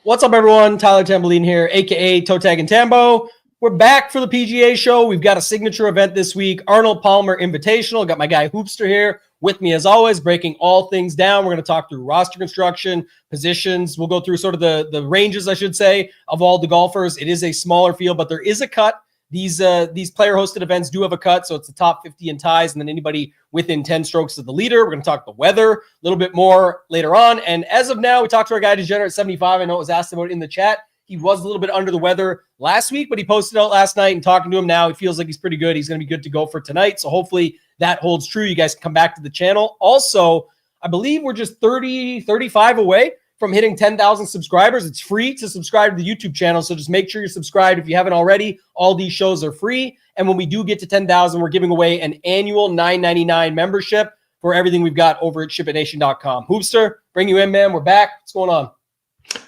What's up, everyone? Tyler Tamboline here, a.k.a. ToeTagginTambo. We're back for the PGA show. We've got a signature event this week, Arnold Palmer Invitational. Got my guy Hoopster here with me as always, breaking all things down. We're going to talk through roster construction, positions. We'll go through sort of the ranges, I should say, of all the golfers. It is a smaller field, but there is a cut. These player-hosted events do have a cut, so it's the top 50 in ties, and then anybody within 10 strokes of the leader. We're going to talk the weather a little bit more later on. And as of now, we talked to our guy, Degenerate75. I know it was asked about in the chat. He was a little bit under the weather last week, but he posted out last night, and talking to him now, he feels like he's pretty good. He's going to be good to go for tonight, so hopefully that holds true. You guys can come back to the channel. Also, I believe we're just 35 away from hitting 10,000 subscribers. It's free to subscribe to the YouTube channel, so just make sure you're subscribed if you haven't already. All these shows are free, and when we do get to 10,000, we're giving away an annual $9.99 membership for everything we've got over at SHIPIT.com. Hoopster, bring you in, man. We're back. What's going on?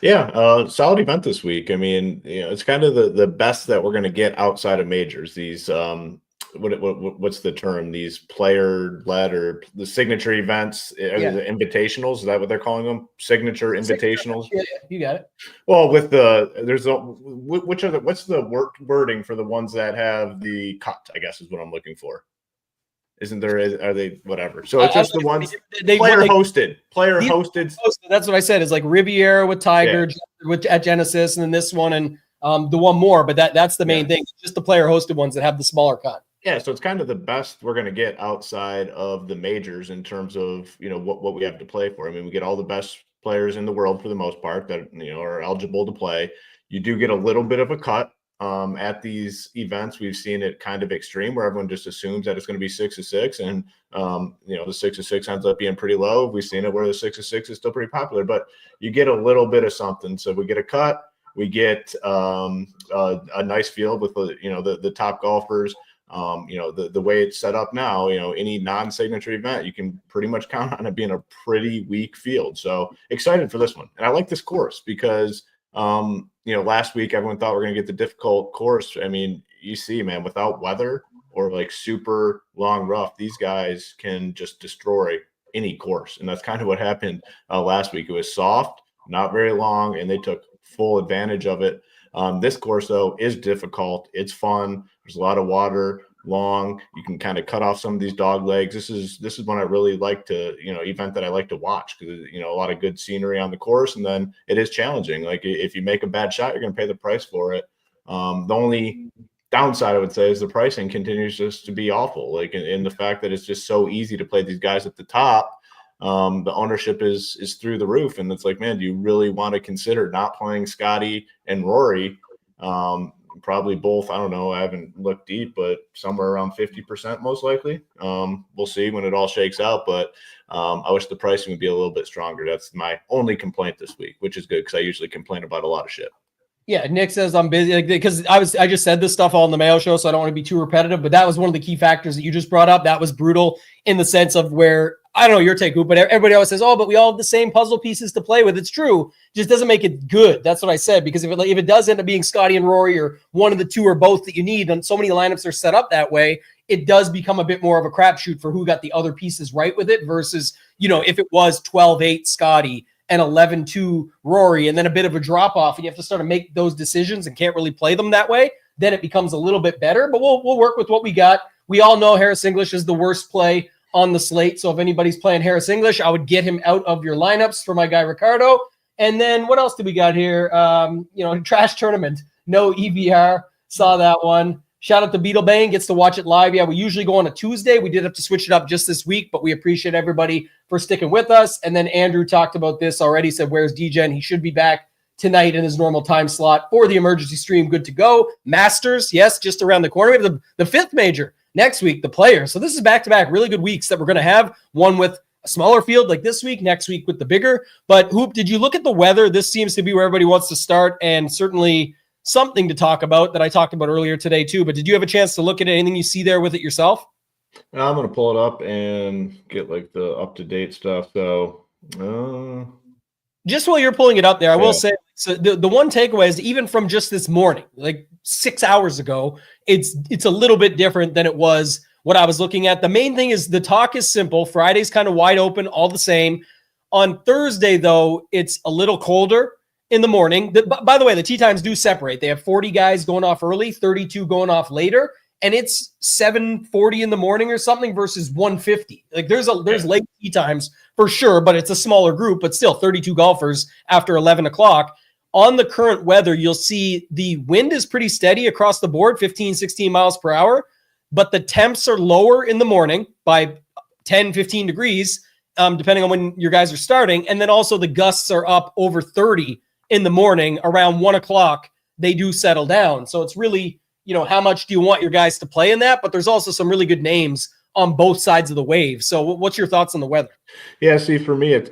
Yeah, solid event this week. I mean, it's kind of the best that we're going to get outside of majors. These what's the term? These player-led or the signature events, the invitationals. Is that what they're calling them? Signature invitationals. Yeah, you got it. Well, what's the wording for the ones that have the cut? I guess is what I'm looking for. Isn't there? Are they whatever? So it's just the ones player hosted. That's what I said. It's like Riviera with Tiger, at Genesis, and then this one and the one more. But that's the main thing. It's just the player hosted ones that have the smaller cut. Yeah, so it's kind of the best we're going to get outside of the majors in terms of what we have to play for. I mean, we get all the best players in the world for the most part that are eligible to play. You do get a little bit of a cut. At these events, we've seen it kind of extreme where everyone just assumes that it's going to be 6 of 6, and the 6 of 6 ends up being pretty low. We've seen it where the 6 of 6 is still pretty popular, but you get a little bit of something. So we get a cut, we get a nice field with the top golfers. The way it's set up now, any non-signature event, you can pretty much count on it being a pretty weak field. So excited for this one, and I like this course because. Last week everyone thought we're going to get the difficult course. I mean, you see, man, without weather or like super long rough, these guys can just destroy any course. And that's kind of what happened last week. It was soft, not very long, and they took full advantage of it. This course, though, is difficult. It's fun. There's a lot of water, long. You can kind of cut off some of these dog legs. This is one I really like to, event that I like to watch because, a lot of good scenery on the course. And then it is challenging. Like if you make a bad shot, you're going to pay the price for it. The only downside I would say is the pricing continues just to be awful. Like in the fact that it's just so easy to play these guys at the top. The ownership is through the roof. And it's like, man, do you really want to consider not playing Scotty and Rory? Probably both. I don't know. I haven't looked deep, but somewhere around 50% most likely. We'll see when it all shakes out. But I wish the pricing would be a little bit stronger. That's my only complaint this week, which is good because I usually complain about a lot of shit. Yeah, Nick says I'm busy because I just said this stuff all in the Mayo show, so I don't want to be too repetitive. But that was one of the key factors that you just brought up. That was brutal in the sense of where I don't know your take, but everybody always says, "Oh, but we all have the same puzzle pieces to play with." It's true, it just doesn't make it good. That's what I said because if it does end up being Scotty and Rory or one of the two or both that you need, and so many lineups are set up that way, it does become a bit more of a crapshoot for who got the other pieces right with it versus if it was 12-8 Scotty and 11-2 Rory, and then a bit of a drop off, and you have to start to make those decisions and can't really play them that way, then it becomes a little bit better. But we'll work with what we got. We all know Harris English is the worst play on the slate. So if anybody's playing Harris English, I would get him out of your lineups for my guy Ricardo. And then what else do we got here? Trash tournament, no EVR. Saw that one. Shout out to Beetlebane, gets to watch it live. Yeah, we usually go on a Tuesday. We did have to switch it up just this week, but we appreciate everybody for sticking with us. And then Andrew talked about this already, said, where's DGen? He should be back tonight in his normal time slot for the emergency stream. Good to go. Masters, yes, just around the corner. We have the fifth major next week, the Players. So this is back-to-back really good weeks that we're going to have. One with a smaller field like this week, next week with the bigger. But Hoop, did you look at the weather? This seems to be where everybody wants to start, and certainly something to talk about that I talked about earlier today too. But did you have a chance to look at anything you see there with it yourself? I'm going to pull it up and get like the up-to-date stuff. So just while you're pulling it up there, I will say, so the one takeaway is even from just this morning, like 6 hours ago, it's a little bit different than it was what I was looking at. The main thing is the talk is simple. Friday's kind of wide open, all the same. On Thursday, though, it's a little colder. in the morning. By the way, the tee times do separate. They have 40 guys going off early, 32 going off later, and it's 7:40 in the morning or something versus 1:50. Like there's late tee times for sure, but it's a smaller group, but still 32 golfers after 11 o'clock. On the current weather, you'll see the wind is pretty steady across the board, 15, 16 miles per hour, but the temps are lower in the morning by 10, 15 degrees, depending on when your guys are starting. And then also the gusts are up over 30 in the morning. Around 1 o'clock, they do settle down. So it's really, how much do you want your guys to play in that? But there's also some really good names on both sides of the wave. So what's your thoughts on the weather? Yeah, see, for me, it's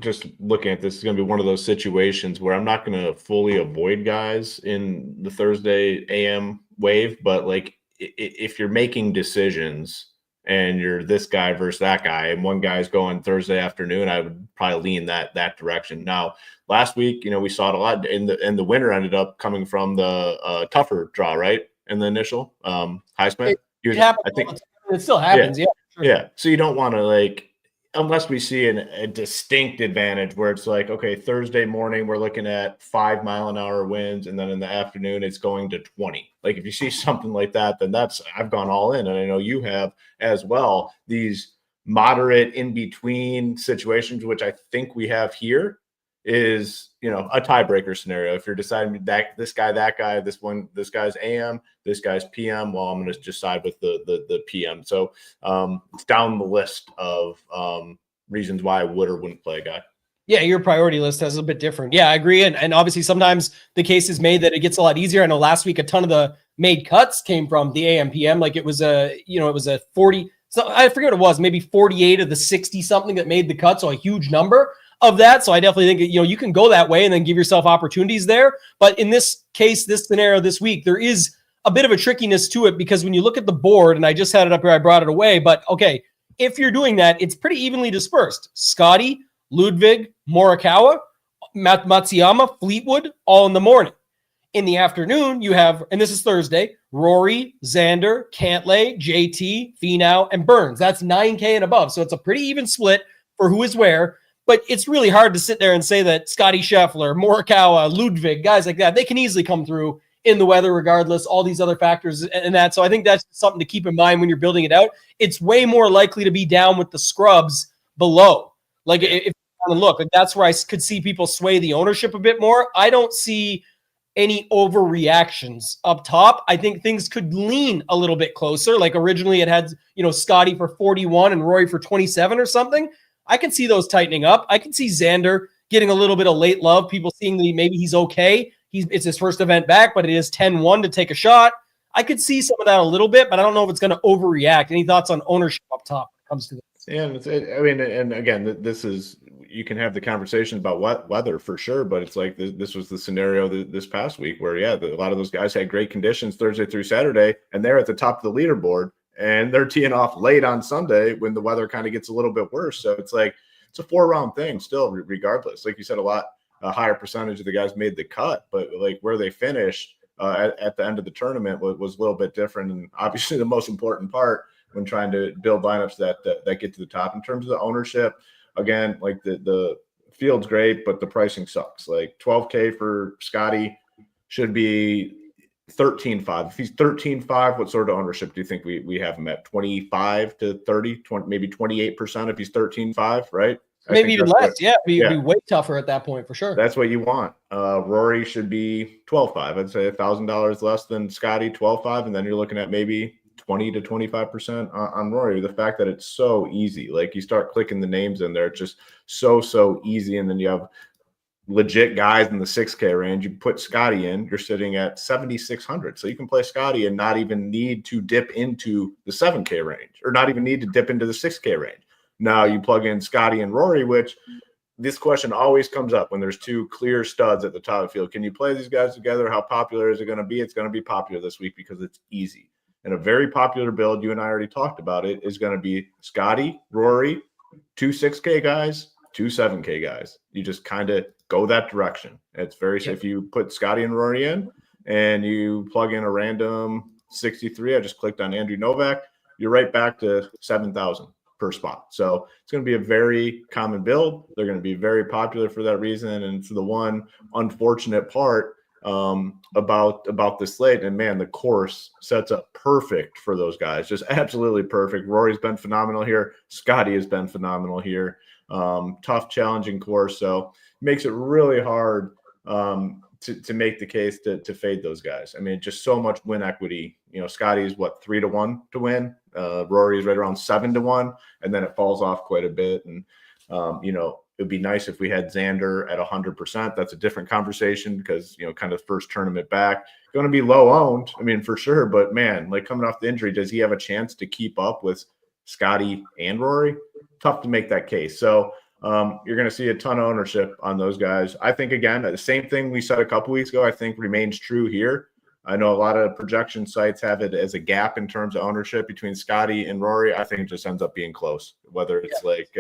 just looking at this is going to be one of those situations where I'm not going to fully avoid guys in the Thursday AM wave, but like if you're making decisions and you're this guy versus that guy, and one guy's going Thursday afternoon, I would probably lean that direction. Now, last week, we saw it a lot, and the winner ended up coming from the tougher draw, right? In the initial Highsmith. I think it still happens. Yeah. Sure. Yeah. So you don't want to unless we see a distinct advantage where it's like, okay, Thursday morning, we're looking at 5 mile an hour winds. And then in the afternoon, it's going to 20. Like if you see something like that, then I've gone all in. And I know you have as well. These moderate in between situations, which I think we have here, is a tiebreaker scenario. If you're deciding that this guy, that guy, this guy's AM, this guy's PM, well, I'm going to just side with the PM. So it's down the list of reasons why I would or wouldn't play a guy. Yeah, your priority list is a bit different. Yeah, I agree. And obviously sometimes the case is made that it gets a lot easier. I know last week a ton of the made cuts came from the AM PM. Like it was a 40. So I forget what it was, maybe 48 of the 60 something that made the cut. So a huge number of that. So I definitely think, you can go that way and then give yourself opportunities there. But in this case, this scenario this week, there is a bit of a trickiness to it because when you look at the board, and I just had it up here, I brought it away, but okay, if you're doing that, it's pretty evenly dispersed. Scotty, Ludwig, Morikawa, Matsuyama, Fleetwood, all in the morning. In the afternoon, you have, and this is Thursday, Rory, Xander, Cantlay, JT, Finau, and Burns. That's 9K and above. So it's a pretty even split for who is where. But it's really hard to sit there and say that Scotty Scheffler, Morikawa, Ludwig, guys like that, they can easily come through in the weather regardless, all these other factors and that. So I think that's something to keep in mind when you're building it out. It's way more likely to be down with the scrubs below. Like if you want to look, like that's where I could see people sway the ownership a bit more. I don't see any overreactions up top. I think things could lean a little bit closer. Like originally it had, Scotty for 41 and Rory for 27 or something. I can see those tightening up. I can see Xander getting a little bit of late love. People seeing that maybe he's okay. It's his first event back, but it is 10-1 to take a shot. I could see some of that a little bit, but I don't know if it's going to overreact. Any thoughts on ownership up top when it comes to this? Yeah, and again, this is, you can have the conversation about weather for sure, but it's like this was the scenario this past week where, a lot of those guys had great conditions Thursday through Saturday, and they're at the top of the leaderboard. And they're teeing off late on Sunday when the weather kind of gets a little bit worse. So it's like it's a 4-round thing still, regardless. Like you said, a higher percentage of the guys made the cut, but like where they finished at the end of the tournament was a little bit different. And obviously the most important part when trying to build lineups that get to the top in terms of the ownership. Again, like the field's great, but the pricing sucks. Like 12K for Scotty should be 13.5. If he's 13.5, what sort of ownership do you think we have him at? 25 to 30, 20, maybe 28% if he's 13.5, right? Maybe even less. It'd be way tougher at that point for sure. That's what you want. Rory should be 12.5. I'd say $1,000 less than Scotty, 12.5, and then you're looking at maybe 20 to 25% on Rory. The fact that it's so easy, like you start clicking the names in there, it's just so easy, and then you have legit guys in the 6K range. You put Scotty in, you're sitting at 7,600. So you can play Scotty and not even need to dip into the 7K range, or not even need to dip into the 6K range. Now you plug in Scotty and Rory, which this question always comes up when there's two clear studs at the top of the field. Can you play these guys together? How popular is it going to be? It's going to be popular this week because it's easy. And a very popular build, you and I already talked about it, is going to be Scotty, Rory, 2 6K guys, 2 7K guys. You just kind of go that direction. It's very safe. If you put Scotty and Rory in and you plug in a random 63, I just clicked on Andrew Novak, you're right back to 7,000 per spot. So it's going to be a very common build. They're going to be very popular for that reason. And it's the one unfortunate part about the slate. And man, the course sets up perfect for those guys. Just absolutely perfect. Rory's been phenomenal here. Scotty has been phenomenal here. Tough, challenging course. So it makes it really hard to make the case to fade those guys. I mean, just so much win equity. You know, Scotty's what, 3-1 to win. Rory's right around 7-1, and then it falls off quite a bit. And you know, it'd be nice if we had Xander at 100%. That's a different conversation because, you know, kind of first tournament back, going to be low owned. I mean, for sure. But man, like coming off the injury, does he have a chance to keep up with Scotty and Rory? Tough to make that case. So you're going to see a ton of ownership on those guys. I think, again, the same thing we said a couple weeks ago, I think remains true here. I know a lot of projection sites have it as a gap in terms of ownership between Scotty and Rory. I think it just ends up being close, whether it's like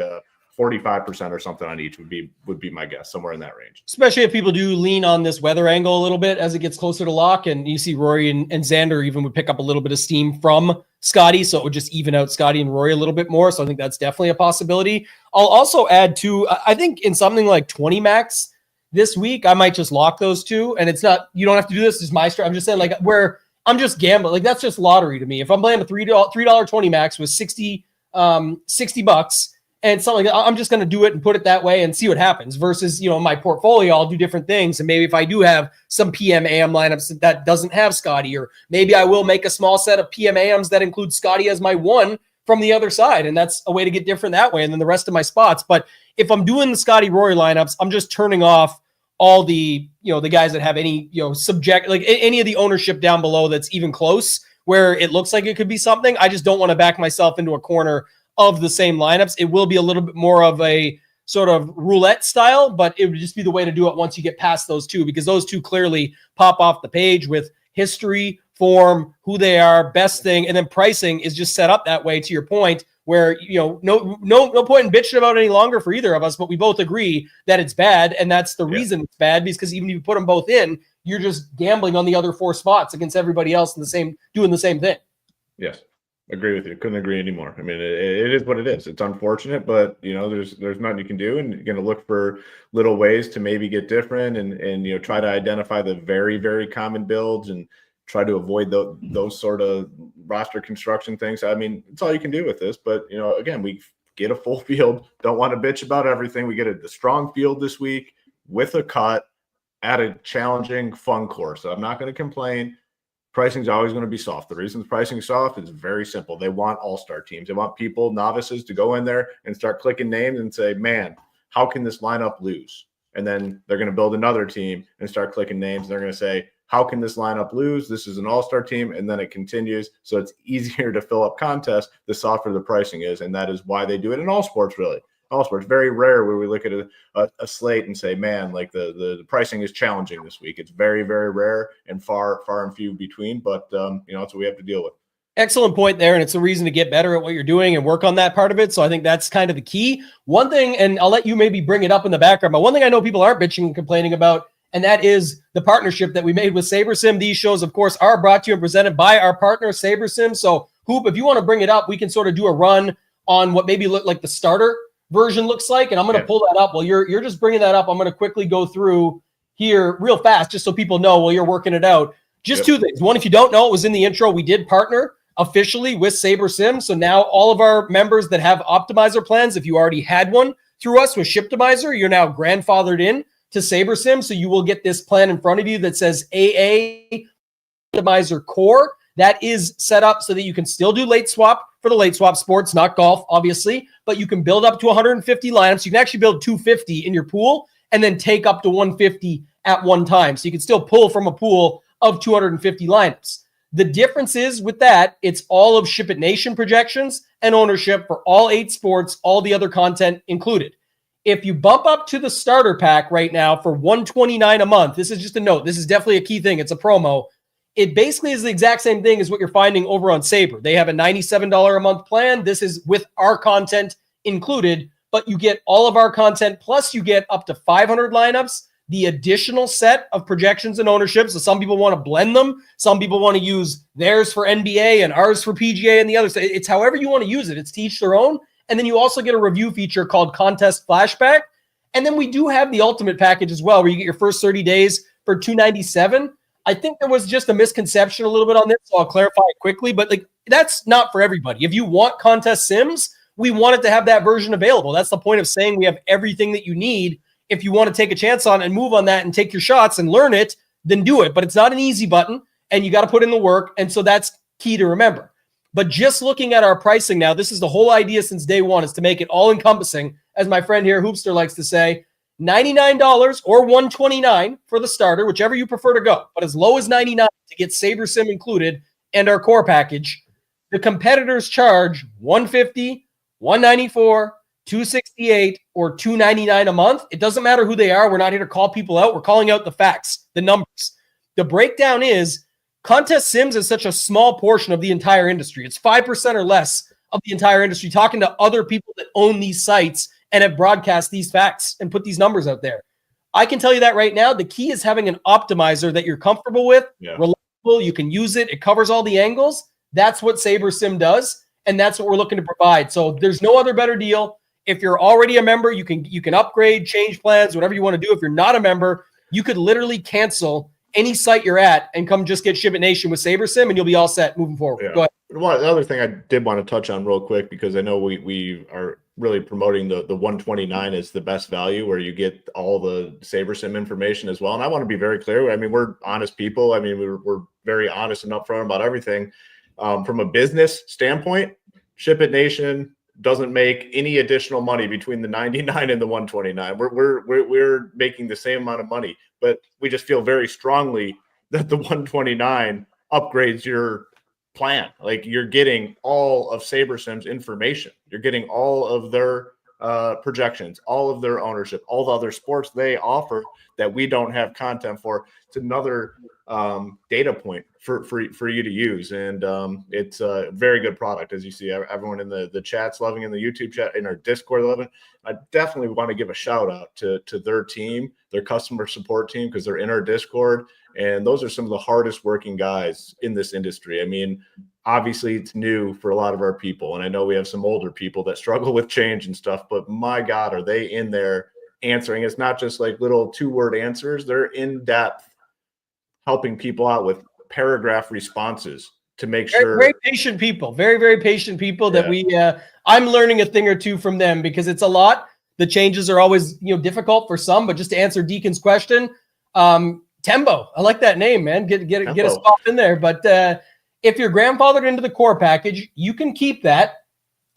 45% or something on each would be my guess, somewhere in that range. Especially if people do lean on this weather angle a little bit as it gets closer to lock, and you see Rory and Xander even would pick up a little bit of steam from Scotty, so it would just even out Scotty and Rory a little bit more. So I think that's definitely a possibility. I'll also add to, I think in something like 20 max this week, I might just lock those two. And it's not, you don't have to do this. It's my strat. I'm just saying, like, where I'm just gambling. Like, that's just lottery to me. If I'm playing a $3 20 max with $60 and something like that, I'm just going to do it and put it that way and see what happens. Versus, you know, my portfolio, I'll do different things. And maybe if I do have some PM AM lineups that doesn't have Scotty, or maybe I will make a small set of PM AMs that include Scotty as my one from the other side. And that's a way to get different that way. And then the rest of my spots. But if I'm doing the Scotty Rory lineups, I'm just turning off all the, you know, the guys that have any, you know, subject, like any of the ownership down below that's even close where it looks like it could be something. I just don't want to back myself into a corner of the same lineups. It will be a little bit more of a sort of roulette style, but it would just be the way to do it once you get past those two, because those two clearly pop off the page with history, form, who they are, best thing, and then pricing is just set up that way, to your point, where, you know, no point in bitching about it any longer for either of us, but we both agree that it's bad, and that's the reason it's bad, because even if you put them both in, you're just gambling on the other four spots against everybody else in doing the same thing. Yes. Agree with you. Couldn't agree anymore. I mean, it is what it is. It's unfortunate, but you know, there's nothing you can do, and you're going to look for little ways to maybe get different, and you know, try to identify the very, very common builds and try to avoid those sort of roster construction things. I mean, it's all you can do with this. But you know, again, we get a full field. Don't want to bitch about everything. We get a strong field this week with a cut at a challenging, fun course. So I'm not going to complain. Pricing is always going to be soft. The reason the pricing is soft is very simple. They want all-star teams. They want people, novices, to go in there and start clicking names and say, man, how can this lineup lose? And then they're going to build another team and start clicking names. They're going to say, how can this lineup lose? This is an all-star team. And then it continues. So it's easier to fill up contests the softer the pricing is. And that is why they do it in all sports, really. All sports. Very rare where we look at a slate and say, man, like the pricing is challenging this week. It's very, very rare and far and few between. But, you know, that's what we have to deal with. Excellent point there. And it's a reason to get better at what you're doing and work on that part of it. So I think that's kind of the key. One thing, and I'll let you maybe bring it up in the background, but one thing I know people aren't bitching and complaining about, and that is the partnership that we made with SaberSim. These shows, of course, are brought to you and presented by our partner, SaberSim. So, Hoop, if you want to bring it up, we can sort of do a run on what maybe look like the starter version looks like. And I'm going to pull that up. While you're just bringing that up, I'm going to quickly go through here real fast, just so people know while you're working it out. Just two things. One, if you don't know, it was in the intro. We did partner officially with SaberSim. So now all of our members that have optimizer plans, if you already had one through us with ShipTimizer, you're now grandfathered in to SaberSim. So you will get this plan in front of you that says AA Optimizer Core. That is set up so that you can still do late swap for the late swap sports, not golf, obviously, but you can build up to 150 lineups. You can actually build 250 in your pool and then take up to 150 at one time. So you can still pull from a pool of 250 lineups. The difference is with that, it's all of ShipIT Nation projections and ownership for all 8 sports, all the other content included. If you bump up to the starter pack right now for $129 a month, this is just a note. This is definitely a key thing. It's a promo. It basically is the exact same thing as what you're finding over on Saber. They have a $97 a month plan. This is with our content included, but you get all of our content, plus you get up to 500 lineups, the additional set of projections and ownership. So some people want to blend them. Some people want to use theirs for NBA and ours for PGA and the others. It's however you want to use it. It's to each their own. And then you also get a review feature called Contest Flashback. And then we do have the ultimate package as well, where you get your first 30 days for $297. I think there was just a misconception a little bit on this, so I'll clarify it quickly. But like, that's not for everybody. If you want contest sims, we wanted to have that version available. That's the point of saying we have everything that you need. If you want to take a chance on and move on that and take your shots and learn it, then do it. But it's not an easy button, and you got to put in the work. And so that's key to remember. But just looking at our pricing now, this is the whole idea since day one, is to make it all encompassing. As my friend here, Hoopster, likes to say, $99 or $129 for the starter, whichever you prefer to go. But as low as $99 to get SaberSim included and our core package. The competitors charge $150, $194, $268, or $299 a month. It doesn't matter who they are. We're not here to call people out. We're calling out the facts, the numbers. The breakdown is contest sims is such a small portion of the entire industry. It's 5% or less of the entire industry. Talking to other people that own these sites and have broadcast these facts and put these numbers out there. I can tell you that right now. The key is having an optimizer that you're comfortable with, reliable, you can use it. It covers all the angles. That's what SaberSim does, and that's what we're looking to provide. So there's no other better deal. If you're already a member, you can upgrade, change plans, whatever you want to do. If you're not a member, you could literally cancel any site you're at and come just get ShipIt Nation with SaberSim, and you'll be all set moving forward. Yeah. Go ahead. Well, the other thing I did want to touch on real quick, because I know we are really promoting the 129 as the best value, where you get all the SaberSim information as well. And I want to be very clear. I mean, we're honest people. I mean, we're very honest and upfront about everything. From a business standpoint, ShipIt Nation doesn't make any additional money between the 99 and the 129. We're making the same amount of money, but we just feel very strongly that the 129 upgrades your plan. Like, you're getting all of SaberSim's information. You're getting all of their projections, all of their ownership, all the other sports they offer that we don't have content for. It's another data point for you to use. And it's a very good product. As you see, everyone in the chat's loving, in the YouTube chat, in our Discord loving. I definitely want to give a shout out to their team, their customer support team, because they're in our Discord. And those are some of the hardest working guys in this industry. I mean, obviously it's new for a lot of our people. And I know we have some older people that struggle with change and stuff, but my God, are they in there answering? It's not just like little 2-word answers. They're in depth, helping people out with paragraph responses to make sure. Very patient people, very, very patient people that I'm learning a thing or two from them, because it's a lot. The changes are always, difficult for some, but just to answer Deacon's question, Tembo, I like that name, man. Get a spot in there. But if you're grandfathered into the core package, you can keep that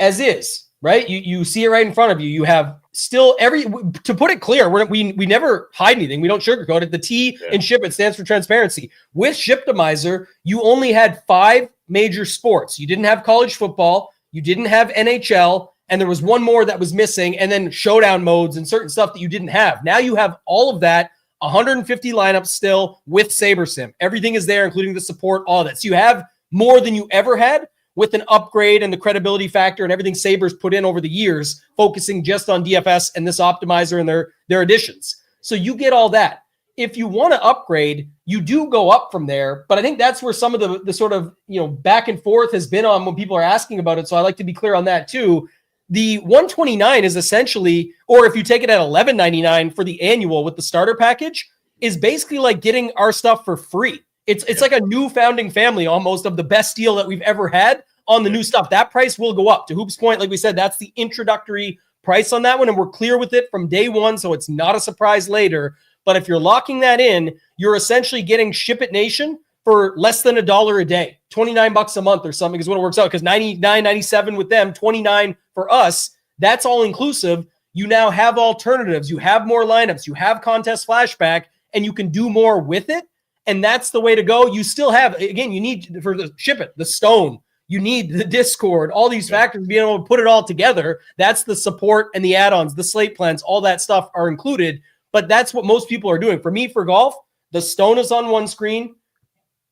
as is, right? You see it right in front of you. You have still to put it clear, we never hide anything. We don't sugarcoat it. The T in ShipIt stands for transparency. With Shiptimizer, you only had 5 major sports. You didn't have college football. You didn't have NHL. And there was one more that was missing, and then showdown modes and certain stuff that you didn't have. Now you have all of that, 150 lineups still with SaberSim. Everything is there, including the support, all of that. So you have more than you ever had, with an upgrade and the credibility factor and everything Saber's put in over the years, focusing just on DFS and this optimizer and their additions. So you get all that. If you want to upgrade, you do go up from there. But I think that's where some of the sort of, back and forth has been on when people are asking about it. So I like to be clear on that too. The 129 is essentially, or if you take it at $11.99 for the annual with the starter package, is basically like getting our stuff for free. It's like a new founding family almost of the best deal that we've ever had on the new stuff. That price will go up. To Hoop's point, like we said, that's the introductory price on that one, and we're clear with it from day one, so it's not a surprise later. But if you're locking that in, you're essentially getting ShipIt Nation for less than $1 a day, $29 a month or something is what it works out, because $99.97 with them, $29 for us. That's all inclusive. You now have alternatives. You have more lineups. You have contest flashback, and you can do more with it. And that's the way to go. You still have, again, you need for the ShipIt, the Stone, you need the Discord, all these factors, being able to put it all together. That's the support and the add-ons, the slate plans, all that stuff are included. But that's what most people are doing. For me, for golf, the Stone is on one screen,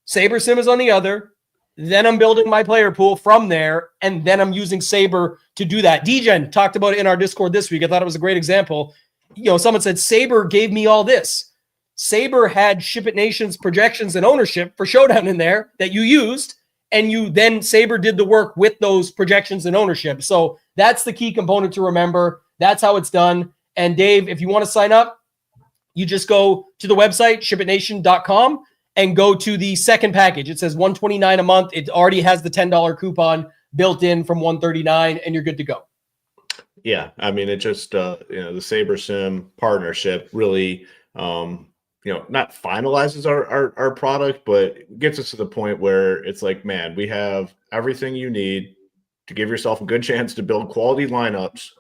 SaberSim is on the other. Then I'm building my player pool from there, and then I'm using Saber to do that. DGen talked about it in our Discord this week. I thought it was a great example. Someone said, Saber gave me all this. Saber had ShipIt Nation's projections and ownership for Showdown in there that you used, and then Saber did the work with those projections and ownership. So That's the key component to remember. That's how it's done. And Dave, if you want to sign up, you just go to the website, shipitnation.com, and go to the second package. It says $129 a month. It already has the $10 coupon built in from $139, and you're good to go. Yeah, I mean, it just the SaberSim partnership really not finalizes our product, but gets us to the point where it's like, man, we have everything you need to give yourself a good chance to build quality lineups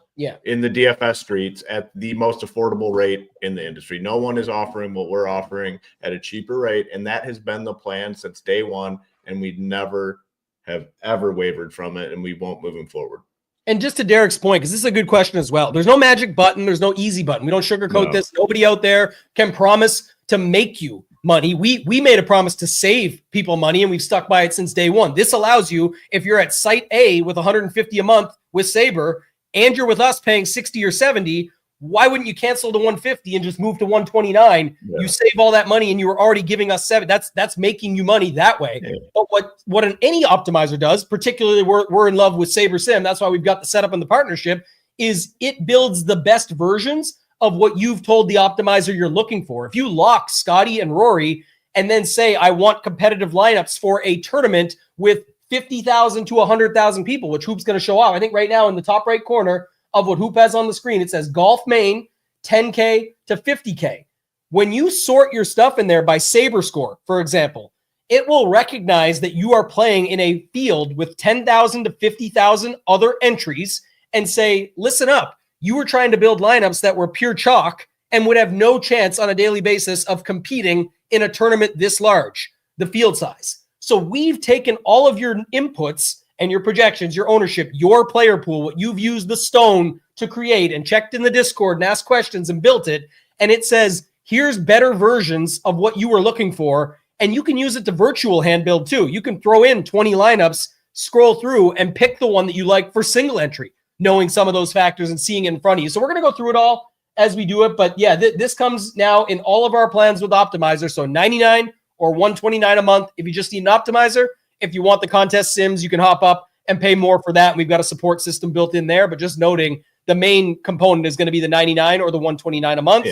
in the DFS streets at the most affordable rate in the industry. No one is offering what we're offering at a cheaper rate, and that has been the plan since day one, and we never have ever wavered from it, and we won't moving forward. And just to Derek's point, because this is a good question as well, there's no magic button. There's no easy button. We don't sugarcoat this. Nobody out there can promise to make you money. We made a promise to save people money, and we've stuck by it since day one. This allows you, if you're at site A with $150 a month with Saber, and you're with us paying 60 or 70, why wouldn't you cancel the 150 and just move to 129? Yeah. You save all that money, and you were already giving us 7. That's making you money that way. Yeah. But what any optimizer does, particularly we're in love with SaberSim, that's why we've got the setup and the partnership, is it builds the best versions of what you've told the optimizer you're looking for. If you lock Scotty and Rory and then say, I want competitive lineups for a tournament with 50,000 to 100,000 people, which Hoop's going to show off. I think right now in the top right corner of what Hoop has on the screen, it says golf main, 10K to 50K. When you sort your stuff in there by Saber score, for example, it will recognize that you are playing in a field with 10,000 to 50,000 other entries and say, listen up, you were trying to build lineups that were pure chalk and would have no chance on a daily basis of competing in a tournament this large, the field size. So we've taken all of your inputs and your projections, your ownership, your player pool, what you've used the stone to create and checked in the Discord and asked questions and built it. And it says, here's better versions of what you were looking for. And you can use it to virtual hand build too. You can throw in 20 lineups, scroll through and pick the one that you like for single entry, knowing some of those factors and seeing it in front of you. So we're going to go through it all as we do it. But yeah, this comes now in all of our plans with Optimizer. So 99 or 129 a month if you just need an optimizer. If you want the contest sims, you can hop up and pay more for that. We've got a support system built in there, but just noting the main component is going to be the 99 or the 129 a month,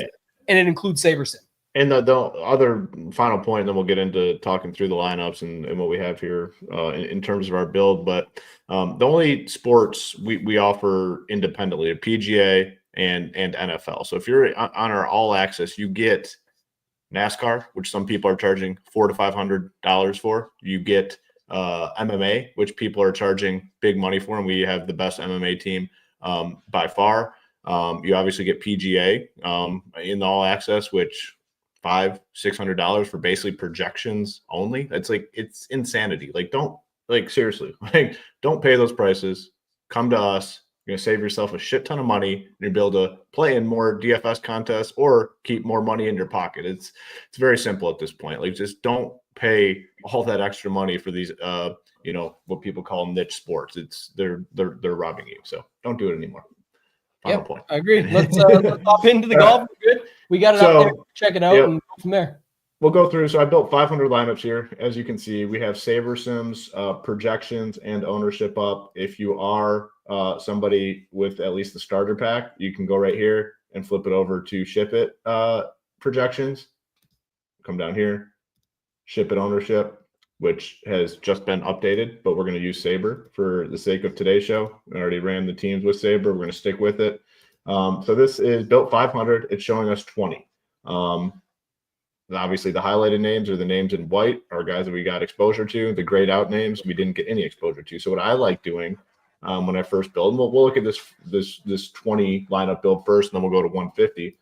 and it includes SaberSim. And the other final point, and then we'll get into talking through the lineups and what we have here in terms of our build. But the only sports we offer independently are PGA and NFL. So if you're on our all access, you get NASCAR, which some people are charging $400 to $500 for. You get MMA, which people are charging big money for, and we have the best MMA team by far. You obviously get PGA in the all access, which $500-$600 for basically projections only. It's insanity. Seriously, don't pay those prices. Come to us. You're going to save yourself a shit ton of money, and you'll be able to play in more DFS contests or keep more money in your pocket. It's very simple at this point. Just don't pay all that extra money for these, what people call niche sports. They're robbing you. So don't do it anymore. Final point. I agree. Let's hop into the golf. Good. We got it out there. Check it out and go from there. We'll go through. So I built 500 lineups here. As you can see, we have SaberSim's projections and ownership up. If you are somebody with at least the starter pack, you can go right here and flip it over to SHIPIT projections. Come down here, SHIPIT ownership, which has just been updated, but we're going to use Saber for the sake of today's show. I already ran the teams with Saber. We're going to stick with it. So this is built 500. It's showing us 20. Obviously, the highlighted names are the names in white, are guys that we got exposure to. The grayed out names we didn't get any exposure to. So what I like doing when I first build, and we'll look at this 20 lineup build first, and then we'll go to 150.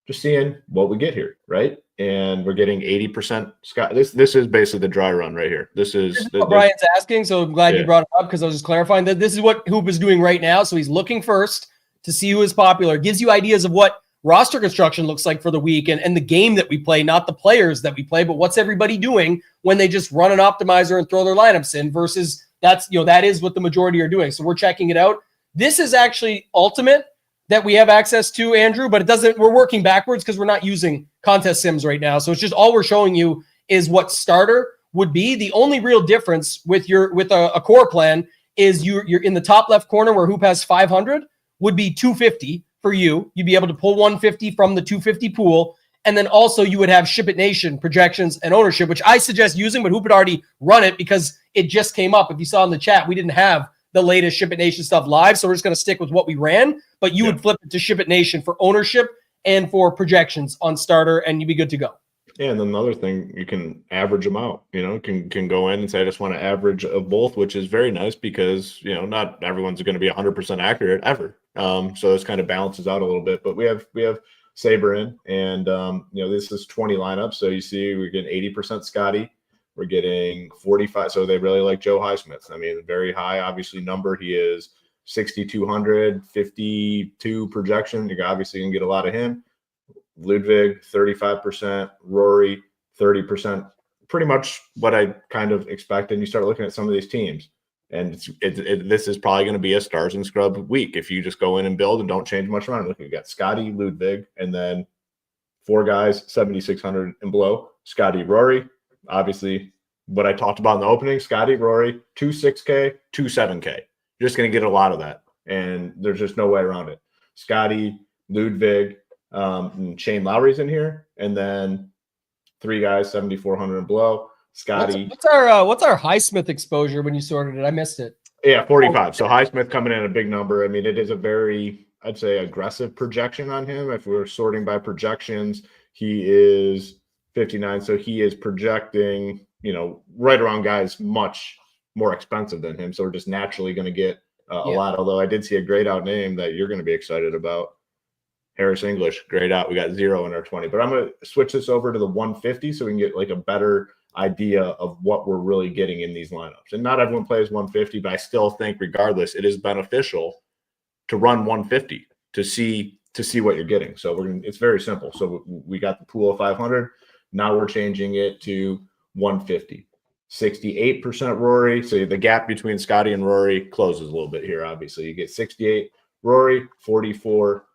Just seeing what we get here, right? And we're getting 80% Scott. This is basically the dry run right here. This is what Brian's asking. So I'm glad you brought it up, because I was just clarifying that this is what Hoop is doing right now. So he's looking first to see who is popular. It gives you ideas of what roster construction looks like for the week and the game that we play, not the players that we play, but what's everybody doing when they just run an optimizer and throw their lineups in versus that is what the majority are doing. So we're checking it out. This is actually ultimate that we have access to, Andrew, but we're working backwards because we're not using contest sims right now. So it's just all we're showing you is what starter would be. The only real difference with a core plan is you're in the top left corner where Hoop has 500 would be 250 for you. You'd be able to pull 150 from the 250 pool. And then also you would have SHIPIT Nation projections and ownership, which I suggest using, but Hoop had already run it because it just came up. If you saw in the chat, we didn't have the latest SHIPIT Nation stuff live. So we're just going to stick with what we ran, but you would flip it to SHIPIT Nation for ownership and for projections on starter, and you'd be good to go. Yeah, and then another thing, you can average them out. Can go in and say, I just want to average of both, which is very nice because, not everyone's going to be 100% accurate ever. So this kind of balances out a little bit. But we have Saber in, and, this is 20 lineups. So you see we're getting 80% Scotty. We're getting 45. So they really like Joe Highsmith. I mean, very high, obviously, number. He is 6,200, 52 projection. You obviously can get a lot of him. Ludwig, 35%, Rory, 30%, pretty much what I kind of expect. And you start looking at some of these teams, and this is probably going to be a stars and scrub week if you just go in and build and don't change much around. Look, you got Scotty, Ludwig, and then 4 guys, 7,600 and below. Scotty, Rory, obviously what I talked about in the opening, Scotty, Rory, 2.6K, 2.7K. You're just going to get a lot of that, and there's just no way around it. Scotty, Ludwig, and Shane Lowry's in here, and then 3 guys 7,400 and below. Scotty, what's our Highsmith exposure when you sorted it? I missed it. Yeah, 45. So Highsmith coming in a big number. I mean, it is a very, I'd say, aggressive projection on him. If we're sorting by projections, he is 59. So he is projecting, right around guys much more expensive than him. So we're just naturally going to get a lot. Although I did see a grayed out name that you're going to be excited about. Harris English, grayed out. We got 0 in our 20, but I'm going to switch this over to the 150 so we can get like a better idea of what we're really getting in these lineups. And not everyone plays 150, but I still think regardless, it is beneficial to run 150 to see what you're getting. So it's very simple. So we got the pool of 500. Now we're changing it to 150. 68% Rory. So the gap between Scotty and Rory closes a little bit here. Obviously, you get 68 Rory, 44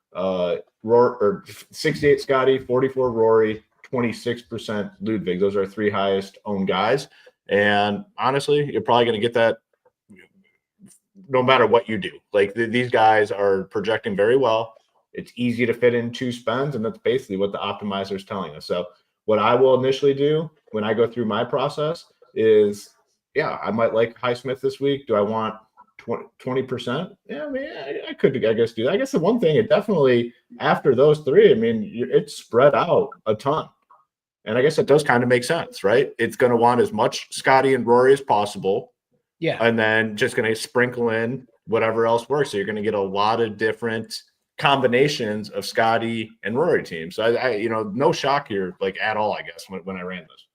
or 68 Scotty, 44 Rory, 26% Ludwig. Those are 3 highest owned guys. And honestly, you're probably going to get that no matter what you do. Like these guys are projecting very well. It's easy to fit in 2 spends, and that's basically what the optimizer is telling us. So what I will initially do when I go through my process is, I might like Highsmith this week. Do I want 20%? Yeah, I mean, I could, I guess, do that. I guess the one thing, it definitely, after those 3, I mean, it's spread out a ton. And I guess it does kind of make sense, right? It's going to want as much Scotty and Rory as possible. Yeah. And then just going to sprinkle in whatever else works. So you're going to get a lot of different combinations of Scotty and Rory teams. So I no shock here, like at all, I guess, when I ran this.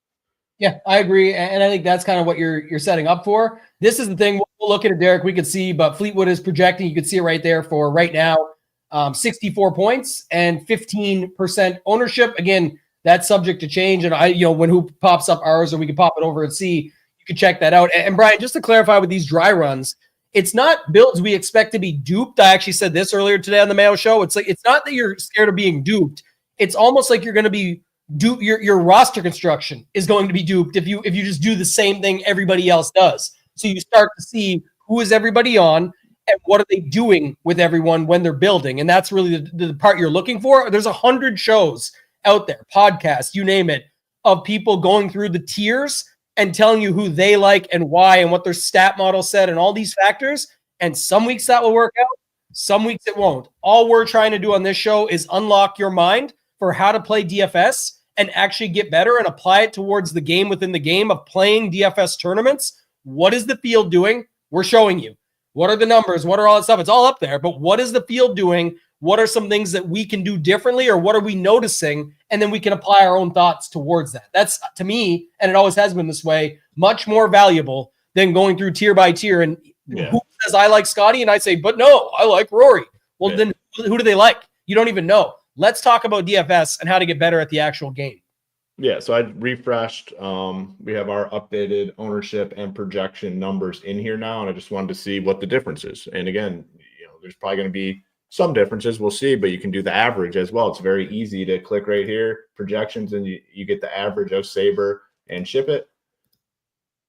Yeah, I agree. And I think that's kind of what you're setting up for. This is the thing. We'll look at it, Derek. We could see, but Fleetwood is projecting. You can see it right there for right now, 64 points and 15% ownership. Again, that's subject to change. And when Hoop pops up ours, or we can pop it over and see, you can check that out. And Brian, just to clarify with these dry runs, it's not builds we expect to be duped. I actually said this earlier today on the Mayo Show. It's like, it's not that you're scared of being duped. It's almost like you're going to be duped. Your roster construction is going to be duped if you just do the same thing everybody else does. So you start to see who is everybody on and what are they doing with everyone when they're building. And that's really the part you're looking for. There's 100 shows out there, podcasts, you name it, of people going through the tiers and telling you who they like and why and what their stat model said and all these factors. And some weeks that will work out, some weeks it won't. All we're trying to do on this show is unlock your mind for how to play DFS and actually get better and apply it towards the game within the game of playing DFS tournaments. What is the field doing? We're showing you. What are the numbers? What are all that stuff? It's all up there. But what is the field doing? What are some things that we can do differently, or what are we noticing? And then we can apply our own thoughts towards that. That's, to me, and it always has been this way, much more valuable than going through tier by tier. And who says I like Scotty? And I say, but no, I like Rory. Well, then who do they like? You don't even know. Let's talk about DFS and how to get better at the actual game. Yeah, so I refreshed. We have our updated ownership and projection numbers in here now, and I just wanted to see what the difference is. And again, there's probably going to be some differences. We'll see, but you can do the average as well. It's very easy to click right here, projections, and you get the average of Saber and SHIPIT.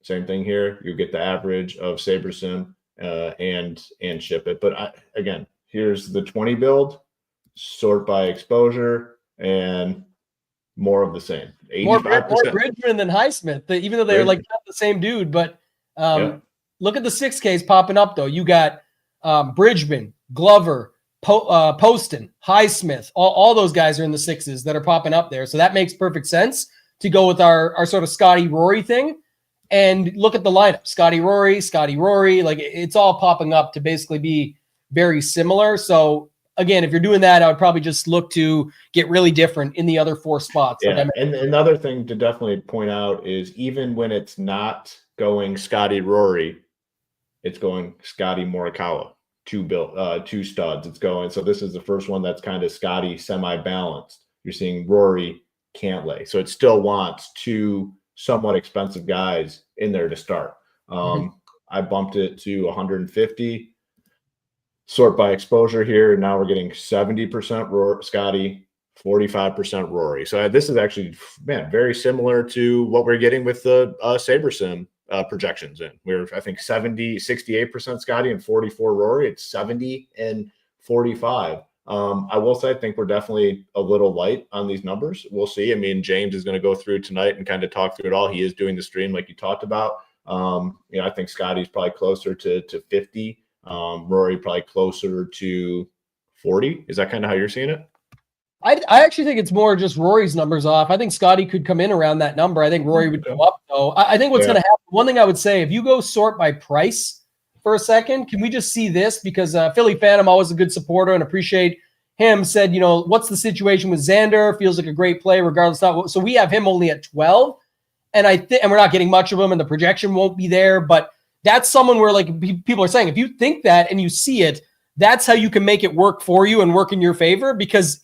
Same thing here. You get the average of SaberSim and SHIPIT. But again, here's the 20 build, sort by exposure, and more of the same. 85%. More Bridgman than Highsmith, even though they're like not the same dude. But look at the 6Ks popping up, though. You got Bridgman, Glover, Poston, Highsmith. All those guys are in the 6s that are popping up there. So that makes perfect sense to go with our sort of Scotty Rory thing. And look at the lineup. Scotty Rory. Like, it's all popping up to basically be very similar. So again, if you're doing that, I would probably just look to get really different in the other 4 spots. Yeah, and another thing to definitely point out is even when it's not going Scotty Rory, it's going Scotty Morikawa, 2 studs. It's going. So this is the first one that's kind of Scotty semi-balanced. You're seeing Rory Cantlay. So it still wants 2 somewhat expensive guys in there to start. I bumped it to 150. Sort by exposure here. Now we're getting 70% Scotty, 45% Rory. So this is actually, very similar to what we're getting with the SaberSim projections in. We're, I think, 68% Scotty and 44 Rory. It's 70 and 45. I will say I think we're definitely a little light on these numbers. We'll see. I mean, James is going to go through tonight and kind of talk through it all. He is doing the stream like you talked about. I think Scotty's probably closer to 50. Rory probably closer to 40. Is that kind of how you're seeing it? I actually think it's more just Rory's numbers off. I think Scotty could come in around that number. I think Rory would go up, though. I think what's going to happen, one thing I would say, if you go sort by price for a second, can we just see this? Because Philly Phantom, always a good supporter and appreciate him, said, what's the situation with Xander? Feels like a great play regardless of. So we have him only at 12. And and we're not getting much of him, and the projection won't be there. But that's someone where, like, people are saying, if you think that and you see it, that's how you can make it work for you and work in your favor. Because,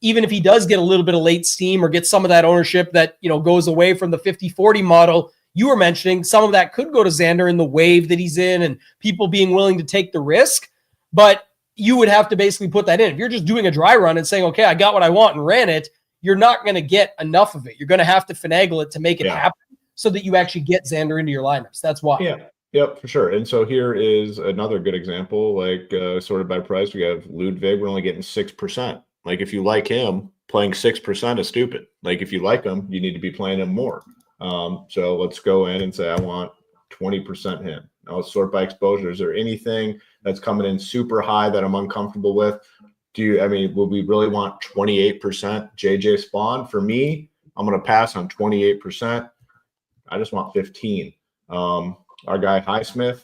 even if he does get a little bit of late steam or get some of that ownership that, goes away from the 50-40 model you were mentioning, some of that could go to Xander in the wave that he's in and people being willing to take the risk. But you would have to basically put that in. If you're just doing a dry run and saying, okay, I got what I want and ran it, you're not going to get enough of it. You're going to have to finagle it to make it happen so that you actually get Xander into your lineups. That's why. Yeah. Yep, for sure. And so here is another good example, like sorted by price. We have Ludwig. We're only getting 6%. Like, if you like him, playing 6% is stupid. Like, if you like him, you need to be playing him more. So let's go in and say I want 20% him. Now let's sort by exposure. Is there anything that's coming in super high that I'm uncomfortable with? Will we really want 28% JJ Spawn? For me, I'm going to pass on 28%. I just want 15. Our guy Highsmith,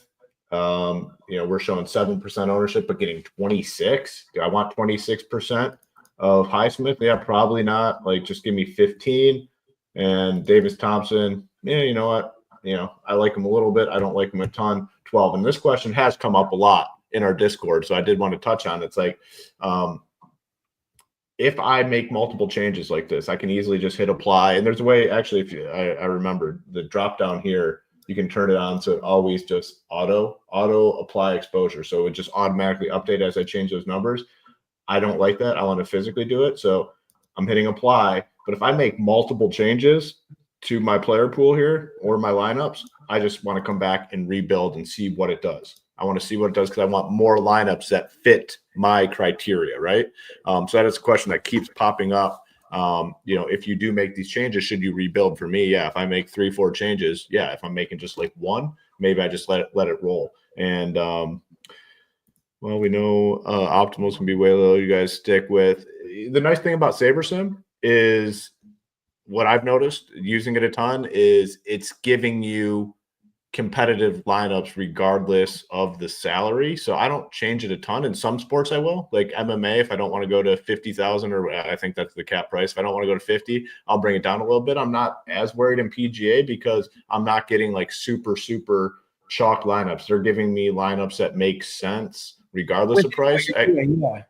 we're showing 7% ownership, but getting 26. Do I want 26% of Highsmith? Yeah, probably not. Like, just give me 15. And Davis Thompson, you know what? I like him a little bit. I don't like him a ton. 12. And this question has come up a lot in our Discord, so I did want to touch on it. It's like, if I make multiple changes like this, I can easily just hit apply. And there's a way, actually, I remember the drop down here, you can turn it on so it always just auto apply exposure. So it just automatically update as I change those numbers. I don't like that. I want to physically do it. So I'm hitting apply. But if I make multiple changes to my player pool here or my lineups, I just want to come back and rebuild and see what it does. I want to see what it does because I want more lineups that fit my criteria, right? So that is a question that keeps popping up. If you do make these changes, should you rebuild? For me, if I make 3-4 changes, if I'm making just like one, maybe I just let it roll. And we know optimals can be way low. You guys stick with the nice thing about SaberSim is what I've noticed using it a ton is it's giving you competitive lineups regardless of the salary. So I don't change it a ton. In some sports I will, like MMA, if I don't want to go to 50,000, or I think that's the cap price. If I don't want to go to 50, I'll bring it down a little bit. I'm not as worried in PGA because I'm not getting like super chalk lineups. They're giving me lineups that make sense regardless of price.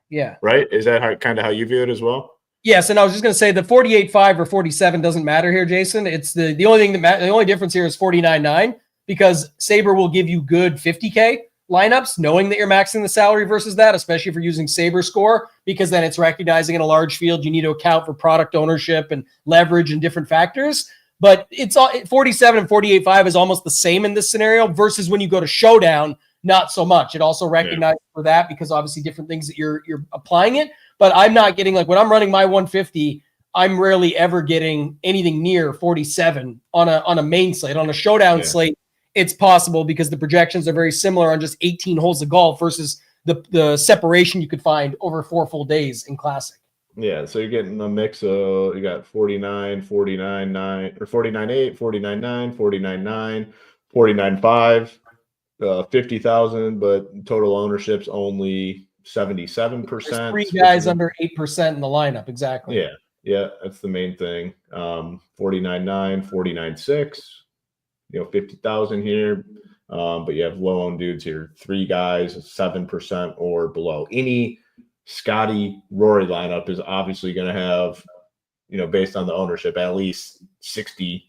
Yeah. Right. Is that kind of how you view it as well? Yes, and I was just going to say the 48.5 or 47 doesn't matter here, Jason. It's the only thing the only difference here is 49.9 because Saber will give you good 50K lineups, knowing that you're maxing the salary versus that, especially if you're using Saber Score, because then it's recognizing in a large field you need to account for product ownership and leverage and different factors. But it's all 47 and 48.5 is almost the same in this scenario versus when you go to Showdown. not so much. It also recognizes for that because obviously different things that you're applying it. But I'm not getting like when I'm running my 150, I'm rarely ever getting anything near 47 on a main slate. On a showdown slate, it's possible because the projections are very similar on just 18 holes of golf versus the separation you could find over 4 full days in Classic. Yeah, so you're getting a mix of, you got 49, 49, 9, or 49, 8, 49, 9, 49, 9, 49, 5, 50,000, but total ownership's only 77%. There's 3 guys under 8% in the lineup, exactly. Yeah, that's the main thing. 49, 9, 49, 6, 50,000 here. But you have low owned dudes here, 3 guys, 7% or below. Any Scotty Rory lineup is obviously going to have, based on the ownership, at least 60%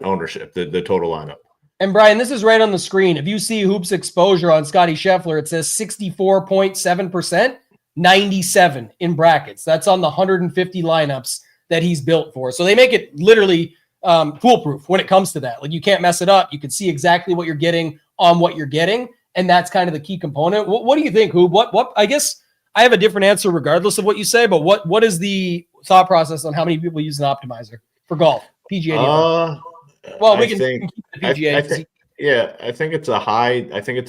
ownership, the total lineup. And Brian, this is right on the screen. If you see Hoops exposure on Scotty Scheffler, it says 64.7%, 97 in brackets. That's on the 150 lineups that he's built for. So they make it literally foolproof when it comes to that. Like you can't mess it up. You can see exactly what you're getting on what you're getting. And that's kind of the key component. What do you think, Hoop? What I guess I have a different answer regardless of what you say, but what is the thought process on how many people use an optimizer for golf? PGA DFS. Well, we can keep the PGA. I think it's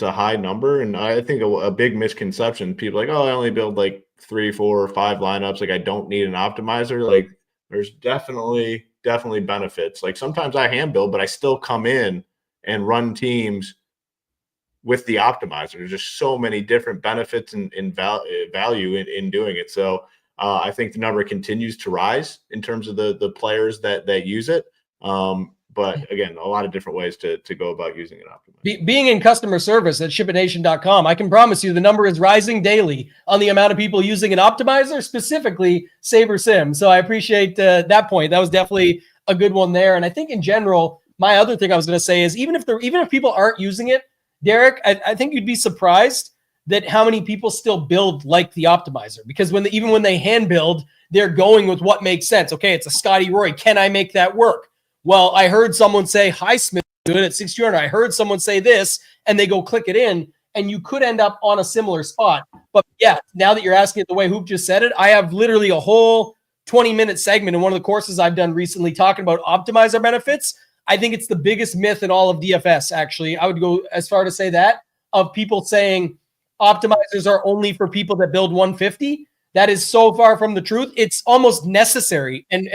a high number, and I think a big misconception. People are like, oh, I only build like 3, 4, or 5 lineups. Like I don't need an optimizer. Like there's definitely benefits. Like sometimes I hand build, but I still come in and run teams with the optimizer. There's just so many different benefits and value in doing it. So I think the number continues to rise in terms of the players that use it. But again, a lot of different ways to go about using an optimizer. Being in customer service at ShipItNation.com, I can promise you the number is rising daily on the amount of people using an optimizer, specifically SaberSim. So I appreciate that point. That was definitely a good one there. And I think in general, my other thing I was going to say is even if people aren't using it, Derek, I think you'd be surprised that how many people still build like the optimizer, because even when they hand build, they're going with what makes sense. Okay, it's a Scotty Rory. Can I make that work? Well, I heard someone say Highsmith do it at 6,200. I heard someone say this, and they go click it in, and you could end up on a similar spot. But yeah, now that you're asking it the way Hoop just said it, I have literally a whole 20-minute segment in one of the courses I've done recently talking about optimizer benefits. I think it's the biggest myth in all of DFS, actually. I would go as far to say that, of people saying optimizers are only for people that build 150. That is so far from the truth. It's almost necessary and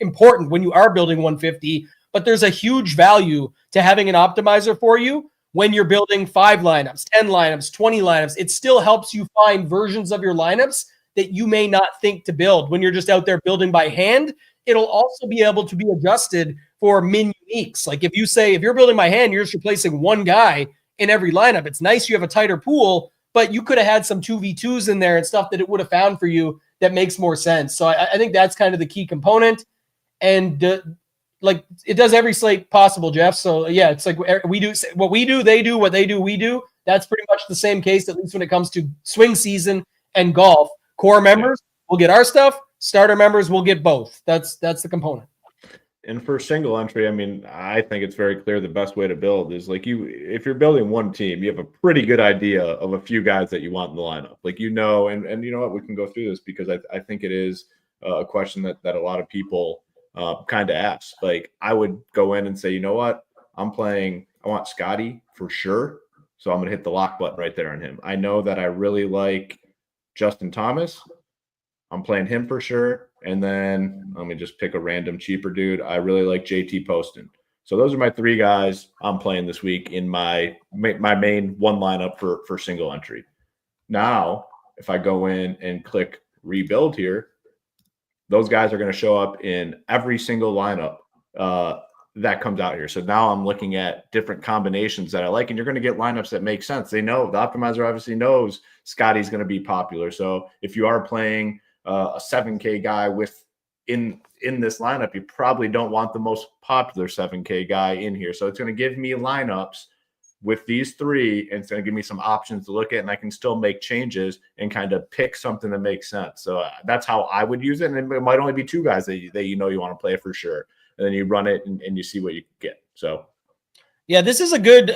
important when you are building 150, but there's a huge value to having an optimizer for you when you're building 5 lineups, 10 lineups, 20 lineups. It still helps you find versions of your lineups that you may not think to build when you're just out there building by hand. It'll also be able to be adjusted for min uniques. Like if you're building by hand, you're just replacing one guy in every lineup. It's nice you have a tighter pool, but you could have had some 2v2s in there and stuff that it would have found for you that makes more sense. So I think that's kind of the key component. And like it does every slate possible, Jeff. So yeah, it's like we do what we do, they do what they do, we do. That's pretty much the same case, at least when it comes to swing season and golf. Core members will get our stuff. Starter members will get both. That's the component. And for single entry, I mean, I think it's very clear the best way to build is like if you're building one team, you have a pretty good idea of a few guys that you want in the lineup. Like, and you know what, we can go through this because I think it is a question that a lot of people kind of ask. Like I would go in and say, you know what, I want Scotty for sure. So I'm going to hit the lock button right there on him. I know that I really like Justin Thomas. I'm playing him for sure. And then let me just pick a random cheaper dude. I really like JT Poston. So those are my 3 guys I'm playing this week in my main one lineup for single entry. Now, if I go in and click rebuild here, those guys are going to show up in every single lineup that comes out here. So now I'm looking at different combinations that I like, and you're going to get lineups that make sense. They know, the optimizer obviously knows Scotty's going to be popular. So if you are playing a 7K guy in this lineup, you probably don't want the most popular 7K guy in here. So it's going to give me lineups with these 3, and it's going to give me some options to look at, and I can still make changes and kind of pick something that makes sense. So that's how I would use it. And it might only be 2 guys that you want to play for sure. And then you run it and you see what you get. So Yeah, this is a good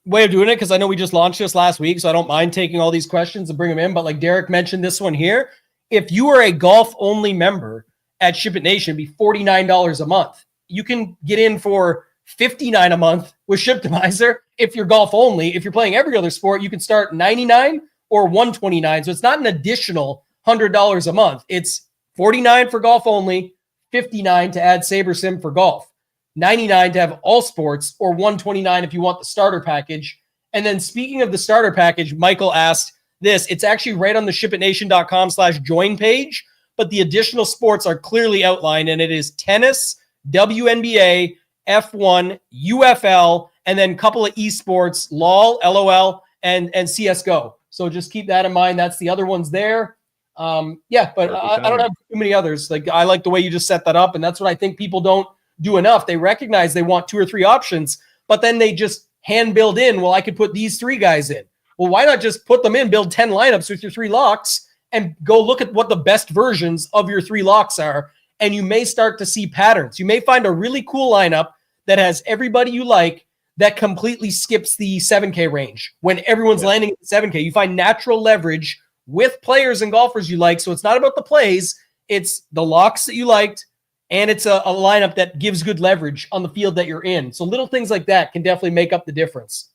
way of doing it because I know we just launched this last week, so I don't mind taking all these questions and bring them in. But like Derek mentioned this one here, if you are a golf-only member at ShipIt Nation, it'd be $49 a month. You can get in for $59 a month with Shiptimizer if you're golf only. If you're playing every other sport, you can start $99 or $129. So it's not an additional $100 a month. It's $49 for golf only, $59 to add SaberSim for golf, $99 to have all sports, or $129 if you want the starter package. And then speaking of the starter package, Michael asked this. It's actually right on the shipitnation.com/join page, but the additional sports are clearly outlined, and it is tennis, WNBA, F1, UFL, and then a couple of esports, LOL, and CSGO. So just keep that in mind. That's the other ones there. Yeah, but I don't have too many others. Like, I like the way you just set that up, and that's what I think people don't do enough. They recognize they want 2 or 3 options, but then they just hand build in, well, I could put these 3 guys in. Well, why not just put them in, build 10 lineups with your 3 locks, and go look at what the best versions of your 3 locks are, and you may start to see patterns. You may find a really cool lineup that has everybody you like that completely skips the 7K range. When everyone's landing at the 7K, you find natural leverage with players and golfers you like. So it's not about the plays, it's the locks that you liked, and it's a lineup that gives good leverage on the field that you're in. So little things like that can definitely make up the difference.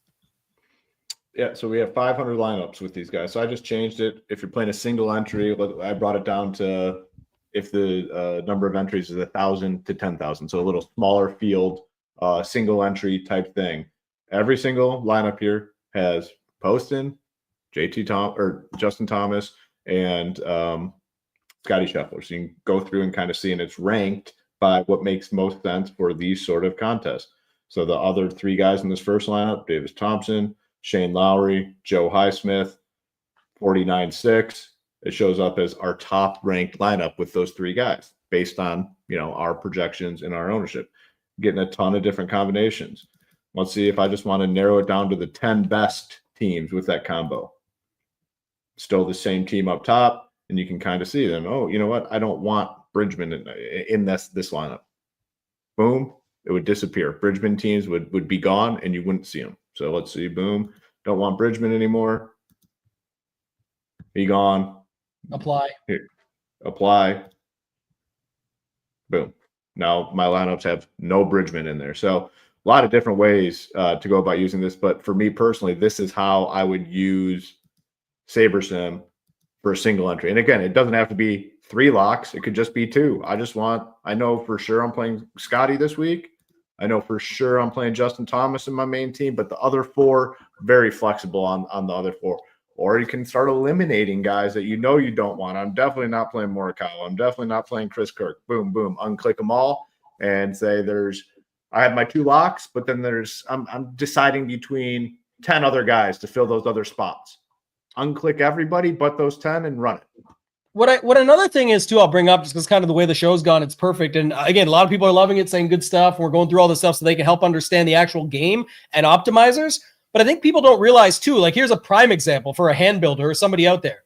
Yeah, so we have 500 lineups with these guys. So I just changed it. If you're playing a single entry, I brought it down to if the number of entries is 1,000 to 10,000. So a little smaller field, single entry type thing. Every single lineup here has Poston, Justin Thomas, and Scotty Scheffler. So you can go through and kind of see, and it's ranked by what makes most sense for these sort of contests. So the other 3 guys in this first lineup, Davis Thompson, Shane Lowry, Joe Highsmith, 49.6. It shows up as our top ranked lineup with those 3 guys based on, our projections and our ownership. Getting a ton of different combinations. Let's see if I just want to narrow it down to the 10 best teams with that combo. Still the same team up top, and you can kind of see them. Oh, you know what? I don't want Bridgman in this lineup. Boom, it would disappear. Bridgman teams would be gone, and you wouldn't see them. So let's see. Boom, don't want Bridgman anymore. Be gone. Apply. Here, apply. Boom. Now my lineups have no Bridgman in there. So a lot of different ways to go about using this. But for me personally, this is how I would use SaberSim for a single entry. And again, it doesn't have to be 3 locks. It could just be 2. I know for sure I'm playing Scotty this week. I know for sure I'm playing Justin Thomas in my main team, but the other 4, very flexible on the other 4. Or you can start eliminating guys that you don't want. I'm definitely not playing Morikawa. I'm definitely not playing Chris Kirk. Boom, boom. Unclick them all and say I have my 2 locks, but then I'm deciding between 10 other guys to fill those other spots. Unclick everybody but those 10 and run it. What another thing is too, I'll bring up just because kind of the way the show's gone, it's perfect. And again, a lot of people are loving it, saying good stuff. And we're going through all this stuff so they can help understand the actual game and optimizers. But I think people don't realize too, like here's a prime example for a hand builder or somebody out there.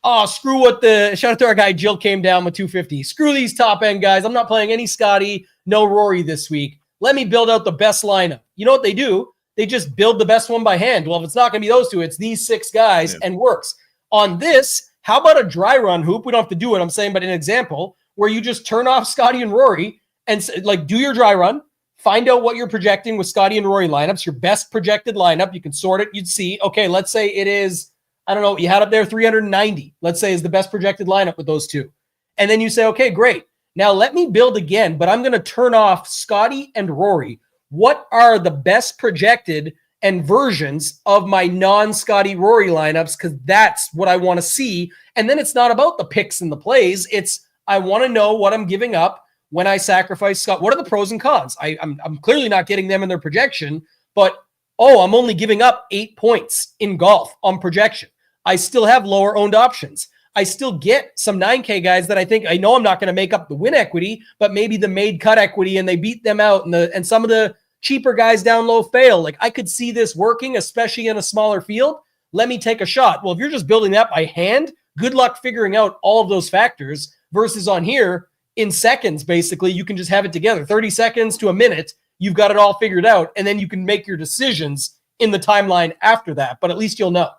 Oh, screw what shout out to our guy Jill came down with 250. Screw these top end guys. I'm not playing any Scotty, no Rory this week. Let me build out the best lineup. You know what they do? They just build the best one by hand. Well, if it's not going to be those 2, it's these 6 guys and works. On this, how about a dry run hoop? We don't have to do it, I'm saying, but an example where you just turn off Scotty and Rory and like do your dry run. Find out what you're projecting with Scotty and Rory lineups, your best projected lineup. You can sort it. You'd see, okay, let's say it is, I don't know, you had up there 390, let's say is the best projected lineup with those 2. And then you say, okay, great. Now let me build again, but I'm going to turn off Scotty and Rory. What are the best projected and versions of my non-Scotty Rory lineups? Because that's what I want to see. And then it's not about the picks and the plays. It's I want to know what I'm giving up when I sacrifice Scott. What are the pros and cons? I'm clearly not getting them in their projection, but I'm only giving up 8 points in golf on projection. I still have lower owned options. I still get some 9K guys that I know I'm not going to make up the win equity, but maybe the made cut equity, and they beat them out, and some of the cheaper guys down low fail. Like I could see this working, especially in a smaller field. Let me take a shot. Well, if you're just building that by hand, good luck figuring out all of those factors versus on here in seconds, basically, you can just have it together. 30 seconds to a minute. you've got it all figured out, and then you can make your decisions in the timeline after that, but at least you'll know.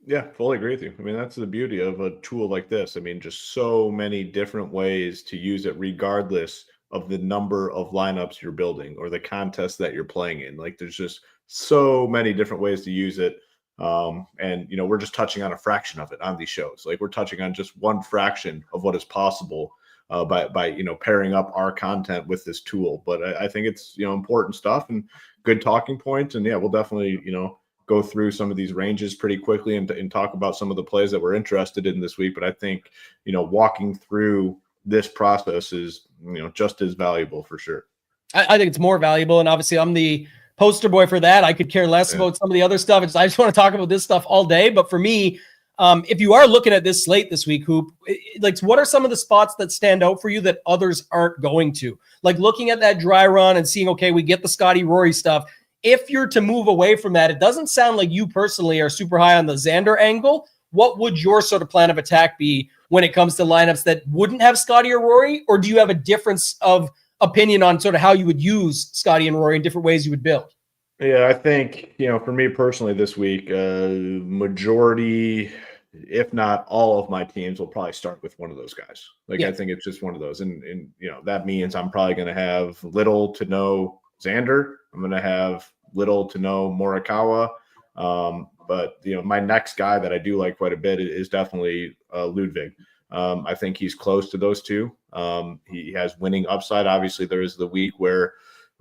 Yeah, fully agree with you. I mean, that's the beauty of a tool like this. I mean, just so many different ways to use it, regardless of the number of lineups you're building or the contest that you're playing in. Like, there's just so many different ways to use it. And, you know, we're just touching on a fraction of it on these shows. Like, we're touching on just one fraction of what is possible by you know, pairing up our content with this tool. But I think it's, you know, important stuff and good talking points. And yeah, we'll definitely, you know, go through some of these ranges pretty quickly and talk about some of the plays that we're interested in this week. But I think, you know, walking through this process is, you know, just as valuable for sure. I think it's more valuable. And obviously I'm the poster boy for that. I could care less about some of the other stuff. I just want to talk about this stuff all day. But for me, if you are looking at this slate this week, Hoop, like, what are some of the spots that stand out for you that others aren't going to? Like, looking at that dry run and seeing, okay, we get the Scotty Rory stuff. If you're to move away from that, it doesn't sound like you personally are super high on the Xander angle. What would your sort of plan of attack be when it comes to lineups that wouldn't have Scotty or Rory? Or do you have a difference of opinion on sort of how you would use Scotty and Rory in different ways you would build? Yeah, I think, you know, for me personally this week, majority, if not all of my teams will probably start with one of those guys. Like, I think it's just one of those. And you know, that means I'm probably going to have little to no Xander. I'm going to have little to no Morikawa. But, you know, my next guy that I do like quite a bit is definitely Ludwig. I think he's close to those two. He has winning upside. Obviously, there is the week where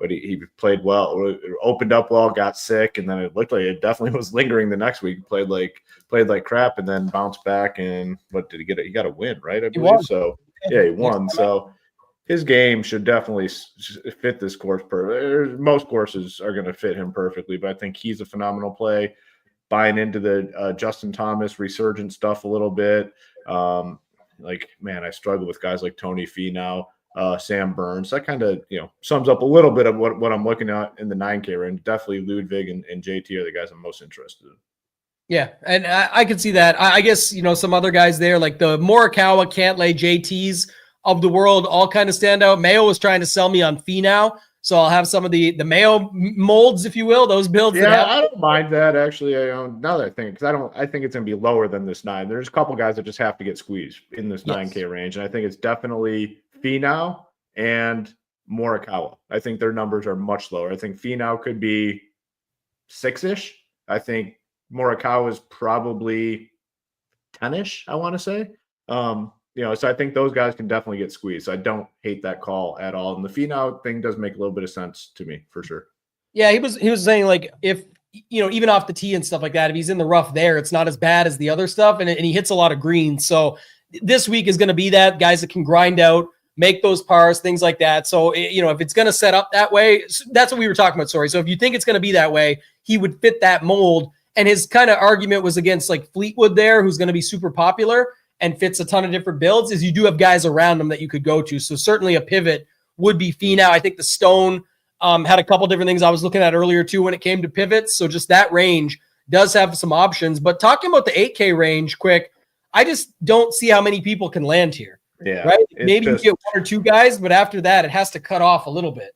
he played well, opened up well, got sick, and then it looked like it definitely was lingering the next week. Played like crap, and then bounced back. And what did he get? He got a win, right? I believe so. Yeah, he won. So his game should definitely fit this course. Most courses are going to fit him perfectly, but I think he's a phenomenal play. Buying into the Justin Thomas resurgent stuff a little bit. Like, man, I struggle with guys like Tony Finau, Sam Burns. That kind of, you know, sums up a little bit of what I'm looking at in the 9K range. Definitely Ludwig and JT are the guys I'm most interested in. Yeah, and I can see that. I guess, you know, some other guys there, like the Morikawa, Cantlay, JTs of the world, all kind of stand out. Mayo was trying to sell me on Finau, so I'll have some of the Mayo molds, if you will, those builds. Yeah, I don't mind that, actually. Now that I think, because I think it's going to be lower than this 9. There's a couple guys that just have to get squeezed in this 9K range, and I think it's definitely Finau and Morikawa. I think their numbers are much lower. I think Finau could be 6-ish. I think Morikawa is probably 10-ish, I want to say. You know, so I think those guys can definitely get squeezed. I don't hate that call at all. And the Finau thing does make a little bit of sense to me, for sure. Yeah, he was saying, like, if, you know, even off the tee and stuff like that, if he's in the rough there, it's not as bad as the other stuff, and he hits a lot of greens. So this week is going to be that, guys that can grind out, make those pars, things like that. So, you know, if it's going to set up that way, that's what we were talking about, sorry. So if you think it's going to be that way, he would fit that mold. And his kind of argument was against, like, Fleetwood there, who's going to be super popular and fits a ton of different builds, is you do have guys around him that you could go to. So certainly a pivot would be Finau. I think the Stone had a couple different things I was looking at earlier too when it came to pivots. So just that range does have some options. But talking about the 8K range quick, I just don't see how many people can land here. Yeah. Right? Maybe you get one or two guys, but after that, it has to cut off a little bit.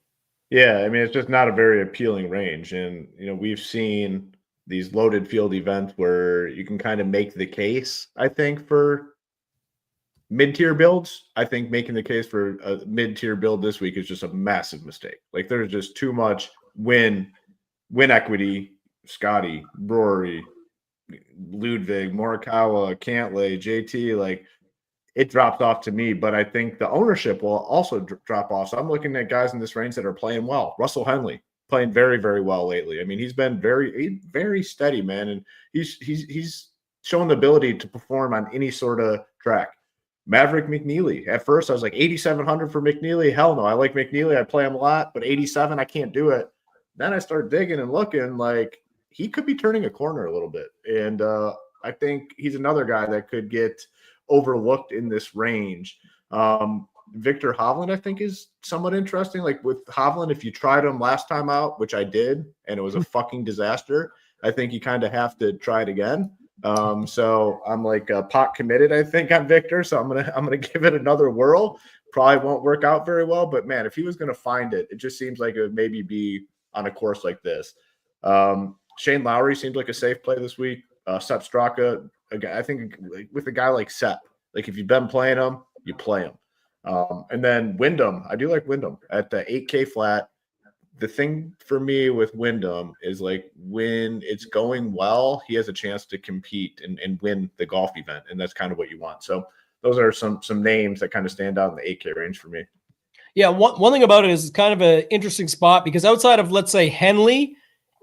Yeah, I mean, it's just not a very appealing range. And, you know, we've seen these loaded field events where you can kind of make the case, I think, for mid-tier builds. I think making the case for a mid-tier build this week is just a massive mistake. Like, there's just too much win equity. Scotty, Rory, Ludwig, Morikawa, Cantlay, JT, like, it drops off to me. But I think the ownership will also drop off. So I'm looking at guys in this range that are playing well. Russell Henley playing very, very well lately. I mean, he's been very, very steady, man, and he's shown the ability to perform on any sort of track. Maverick McNeely. At first, I was like 8,700 for McNeely. Hell no, I like McNeely. I play him a lot, but 87, I can't do it. Then I start digging and looking, like, he could be turning a corner a little bit. And I think he's another guy that could get overlooked in this range. Victor Hovland, I think, is somewhat interesting. Like, with Hovland, if you tried him last time out, which I did, and it was a fucking disaster, I think you kind of have to try it again. So I'm like pot committed, I think, on Victor. So I'm gonna give it another whirl. probably won't work out very well. But man, if he was going to find it, it just seems like it would maybe be on a course like this. Shane Lowry seems like a safe play this week. Sepp Straka, again, I think with a guy like Sepp, like if you've been playing him, you play him. And then Wyndham, I do like Wyndham at the 8K flat. The thing for me with Wyndham is like when it's going well, he has a chance to compete and win the golf event, and that's kind of what you want. So those are some names that kind of stand out in the 8K range for me. Yeah, one thing about it is it's kind of an interesting spot because outside of, let's say, Henley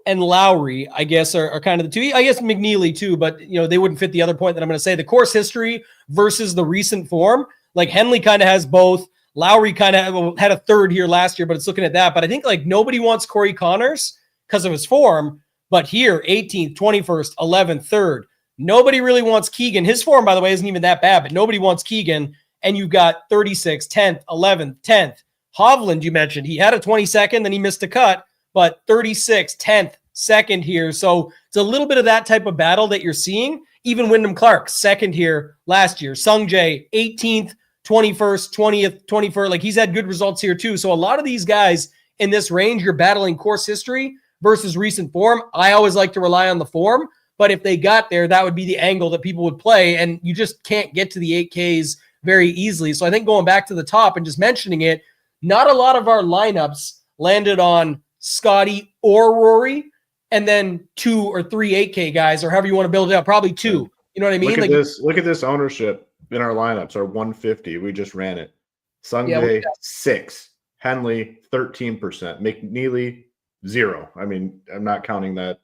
and Lowry, I guess, are kind of the two. I guess McNeely too, but they wouldn't fit the other point that I'm going to say. The course history versus the recent form. Like Henley kind of has both. Lowry kind of had a third here last year, but it's looking at that. But I think like nobody wants Corey Connors because of his form. But here, 18th, 21st, 11th, 3rd. Nobody really wants Keegan. His form, by the way, isn't even that bad, but nobody wants Keegan. And you got 36th, 10th, 11th, 10th. Hovland, you mentioned, he had a 22nd, then he missed a cut, but 36th, 10th, 2nd here. So it's a little bit of that type of battle that you're seeing. Even Wyndham Clark, 2nd here last year. Sung Jae, 18th, 21st, 20th, 21st. Like he's had good results here too. So a lot of these guys in this range, you're battling course history versus recent form. I always like to rely on the form, but if they got there, that would be the angle that people would play. And you just can't get to the 8Ks very easily. So I think going back to the top and just mentioning it, not a lot of our lineups landed on Scotty or Rory, and then 2 or 3 8K guys, or however you want to build it up. Probably 2. You know what I mean? Look at this ownership in our lineups. Our 150. We just ran it. Sunday 6. Henley 13%. McNeely 0. I mean, I'm not counting that.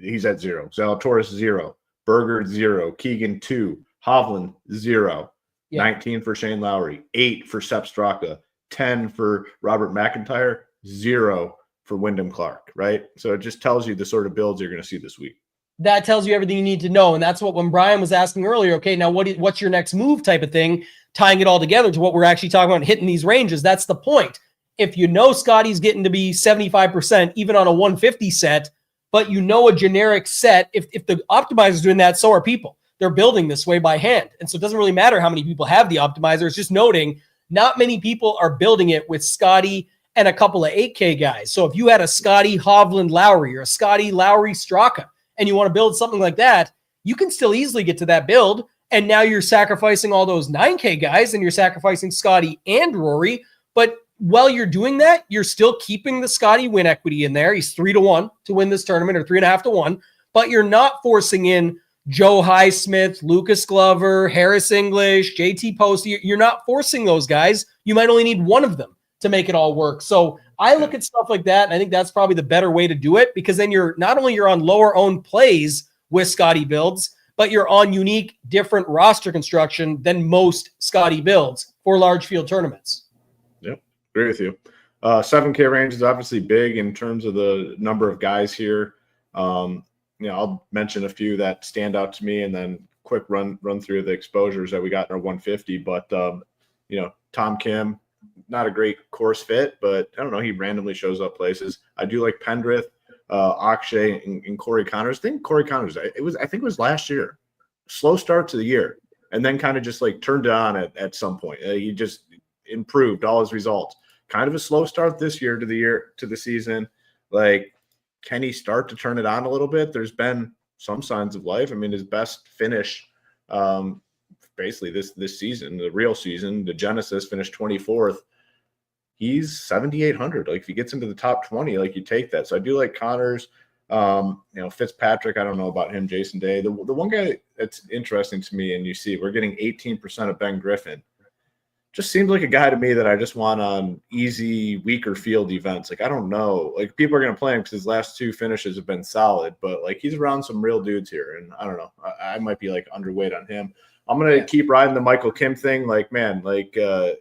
He's at 0. Zalatoris 0. Berger 0. Keegan 2. Hovland 0. 19 for Shane Lowry. 8 for Sepp Straka. 10 for Robert McIntyre, 0 for Wyndham Clark, right? So it just tells you the sort of builds you're going to see this week. That tells you everything you need to know. And that's what, when Brian was asking earlier, okay, now what's your next move type of thing, tying it all together to what we're actually talking about, hitting these ranges. That's the point. If Scotty's getting to be 75%, even on a 150 set, but a generic set, if the optimizer's doing that, so are people. They're building this way by hand. And so it doesn't really matter how many people have the optimizer. It's just noting not many people are building it with Scotty and a couple of 8K guys. So if you had a Scotty Hovland Lowry or a Scotty Lowry Straka and you want to build something like that, you can still easily get to that build. And now you're sacrificing all those 9K guys and you're sacrificing Scotty and Rory. But while you're doing that, you're still keeping the Scotty win equity in there. He's 3-1 to win this tournament, or 3.5-1, but you're not forcing in Joe Highsmith, Lucas Glover, Harris English, JT Posey. You're not forcing those guys. You might only need one of them to make it all work. So I look at stuff like that, and I think that's probably the better way to do it, because then you're on lower owned plays with Scotty builds, but you're on unique, different roster construction than most Scotty builds for large field tournaments. Yep, agree with you. 7K range is obviously big in terms of the number of guys here. I'll mention a few that stand out to me, and then quick run through the exposures that we got in our 150. But Tom Kim, not a great course fit, but I don't know, he randomly shows up places. I do like Pendrith, Akshay, and Corey Connors. I think Corey Connors, I think it was last year. Slow start to the year, and then kind of just like turned it on at some point. He just improved all his results. Kind of a slow start this year to the season. Like, can he start to turn it on a little bit? There's been some signs of life. I mean, his best finish, basically this season, the real season, the Genesis, finished 24th. He's 7,800. Like, if he gets into the top 20, like, you take that. So I do like Connors. Fitzpatrick, I don't know about him. Jason Day. The one guy that's interesting to me, and you see, we're getting 18% of Ben Griffin. Just seems like a guy to me that I just want on easy, weaker field events. Like, I don't know. Like, people are going to play him because his last 2 finishes have been solid, but like, he's around some real dudes here. And I don't know. I might be like underweight on him. I'm going to keep riding the Michael Kim thing. Like, man, like a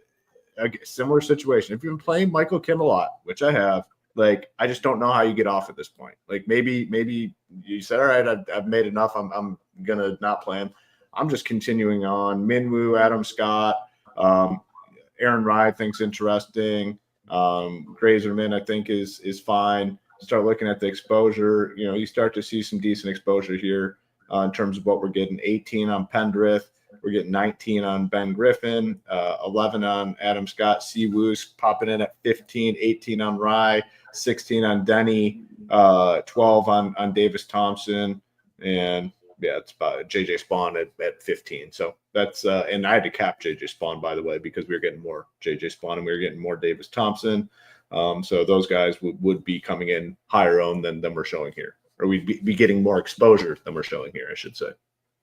similar situation. If you've been playing Michael Kim a lot, which I have, like, I just don't know how you get off at this point. Like, maybe you said, all right, I've made enough. I'm going to not play him. I'm just continuing on. Minwoo, Adam Scott, Aaron Rye thinks interesting. Grazerman, I think, is fine. Start looking at the exposure. You start to see some decent exposure here in terms of what we're getting. 18 on Pendrith, We're getting 19 on Ben Griffin, 11 on Adam Scott. Siwoo's popping in at 15, 18 on Rye, 16 on Denny, 12 on Davis Thompson, and yeah, it's about JJ Spawn at 15. So that's and I had to cap JJ Spawn, by the way, because we were getting more JJ Spawn and we were getting more Davis Thompson. So those guys would be coming in higher owned than we're showing here, or we'd be getting more exposure than we're showing here, I should say.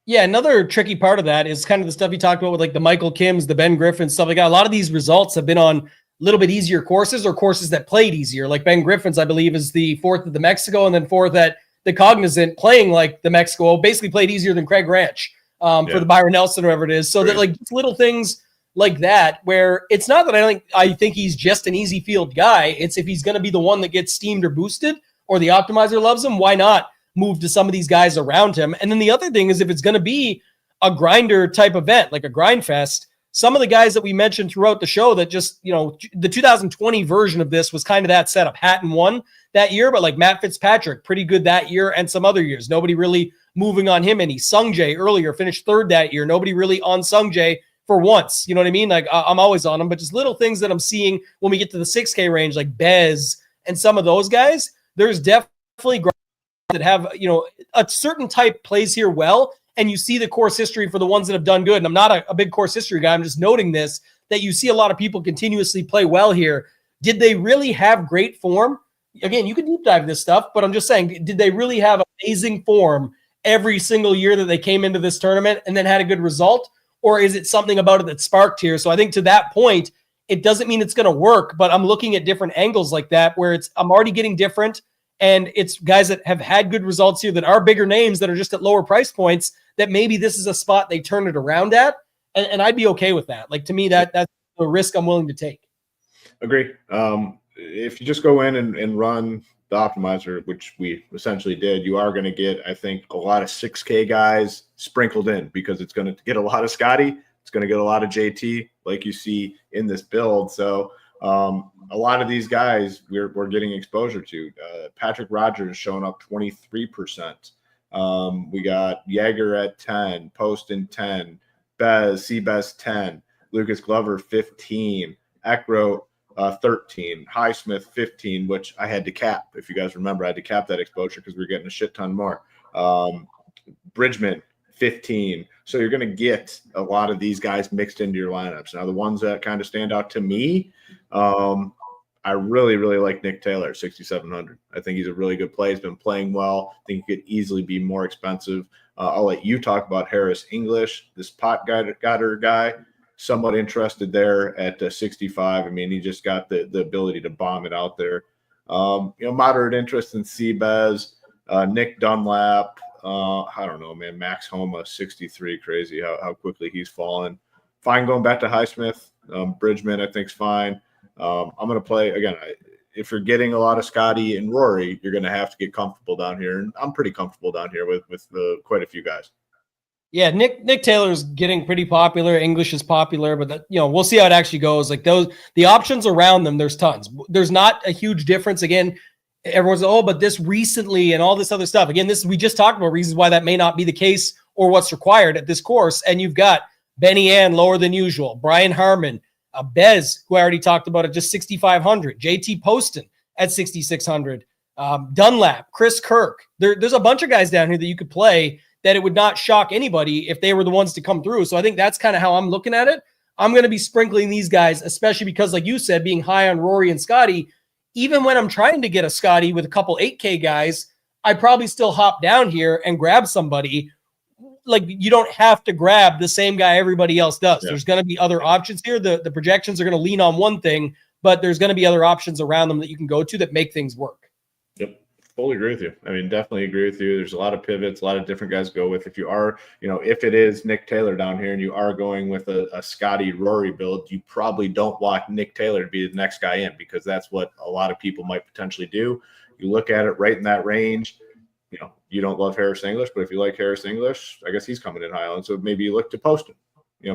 Yeah, another tricky part of that is kind of the stuff you talked about with like the Michael Kims, the Ben Griffin stuff like that. A lot of these results have been on a little bit easier courses or courses that played easier. Like Ben Griffin's, I believe, is the 4th at the Mexico and then 4th at the Cognizant, playing like the Mexico, basically played easier than Craig Ranch for the Byron Nelson or whatever it is. So that like little things like that, where it's not that I think he's just an easy field guy. It's if he's going to be the one that gets steamed or boosted or the optimizer loves him, why not move to some of these guys around him? And then the other thing is if it's going to be a grinder type event, like a grind fest, some of the guys that we mentioned throughout the show that just, the 2020 version of this was kind of that setup. Hatton won that year, but like Matt Fitzpatrick, pretty good that year and some other years. Nobody really moving on him any. Sung Jae earlier finished 3rd that year. Nobody really on Sung Jae for once. You know what I mean? Like I'm always on him, but just little things that I'm seeing when we get to the 6K range, like Bez and some of those guys, there's definitely that have, a certain type plays here well. And you see the course history for the ones that have done good. And I'm not a big course history guy. I'm just noting this, that you see a lot of people continuously play well here. Did they really have great form? Again, you can deep dive this stuff, but I'm just saying, did they really have amazing form every single year that they came into this tournament and then had a good result? Or is it something about it that sparked here? So I think to that point, it doesn't mean it's going to work, but I'm looking at different angles like that where I'm already getting different. And it's guys that have had good results here that are bigger names that are just at lower price points that maybe this is a spot they turn it around at. And I'd be okay with that. Like, to me, that's a risk I'm willing to take. Agree. If you just go in and run the optimizer, which we essentially did, you are going to get, I think, a lot of 6K guys sprinkled in because it's going to get a lot of Scotty. It's going to get a lot of JT like you see in this build. So a lot of these guys we're getting exposure to. Patrick Rogers showing up 23%. We got Jaeger at 10, Poston 10, Seabest 10, Lucas Glover 15, Eckroat 13, Highsmith 15, which I had to cap. If you guys remember, I had to cap that exposure because we were getting a shit ton more. Bridgman 15. So you're going to get a lot of these guys mixed into your lineups. Now, the ones that kind of stand out to me, I really, really like Nick Taylor, 6,700. I think he's a really good play. He's been playing well. I think he could easily be more expensive. I'll let you talk about Harris English, this pot gutter guy. Somewhat interested there at 65. I mean, he just got the ability to bomb it out there. Moderate interest in Seabez, Nick Dunlap. I don't know, man. Max Homa, 63. Crazy how quickly he's fallen. Fine going back to Highsmith. Bridgman, I think, is fine. I'm going to play, again, if you're getting a lot of Scotty and Rory, you're going to have to get comfortable down here. And I'm pretty comfortable down here with quite a few guys. Yeah, Nick Taylor's getting pretty popular. English is popular, but we'll see how it actually goes. Like the options around them, there's tons. There's not a huge difference. Again, everyone's but this recently and all this other stuff. Again, we just talked about reasons why that may not be the case or what's required at this course. And you've got Benny Ann lower than usual, Brian Harmon, Bez, who I already talked about at just 6,500, JT Poston at 6,600, Dunlap, Chris Kirk. There's a bunch of guys down here that you could play that it would not shock anybody if they were the ones to come through. So I think that's kind of how I'm looking at it. I'm going to be sprinkling these guys, especially because, like you said, being high on Rory and Scotty, even when I'm trying to get a Scotty with a couple 8K guys, I probably still hop down here and grab somebody. Like, you don't have to grab the same guy everybody else does. Yeah. There's going to be other options here. The projections are going to lean on one thing, but there's going to be other options around them that you can go to that make things work. Yep. Fully agree with you. I mean, definitely agree with you. There's a lot of pivots, a lot of different guys to go with. If you are, if it is Nick Taylor down here and you are going with a Scotty Rory build, you probably don't want Nick Taylor to be the next guy in, because that's what a lot of people might potentially do. You look at it right in that range. You don't love Harris English, but if you like Harris English, I guess he's coming in high on. So maybe you look to Poston.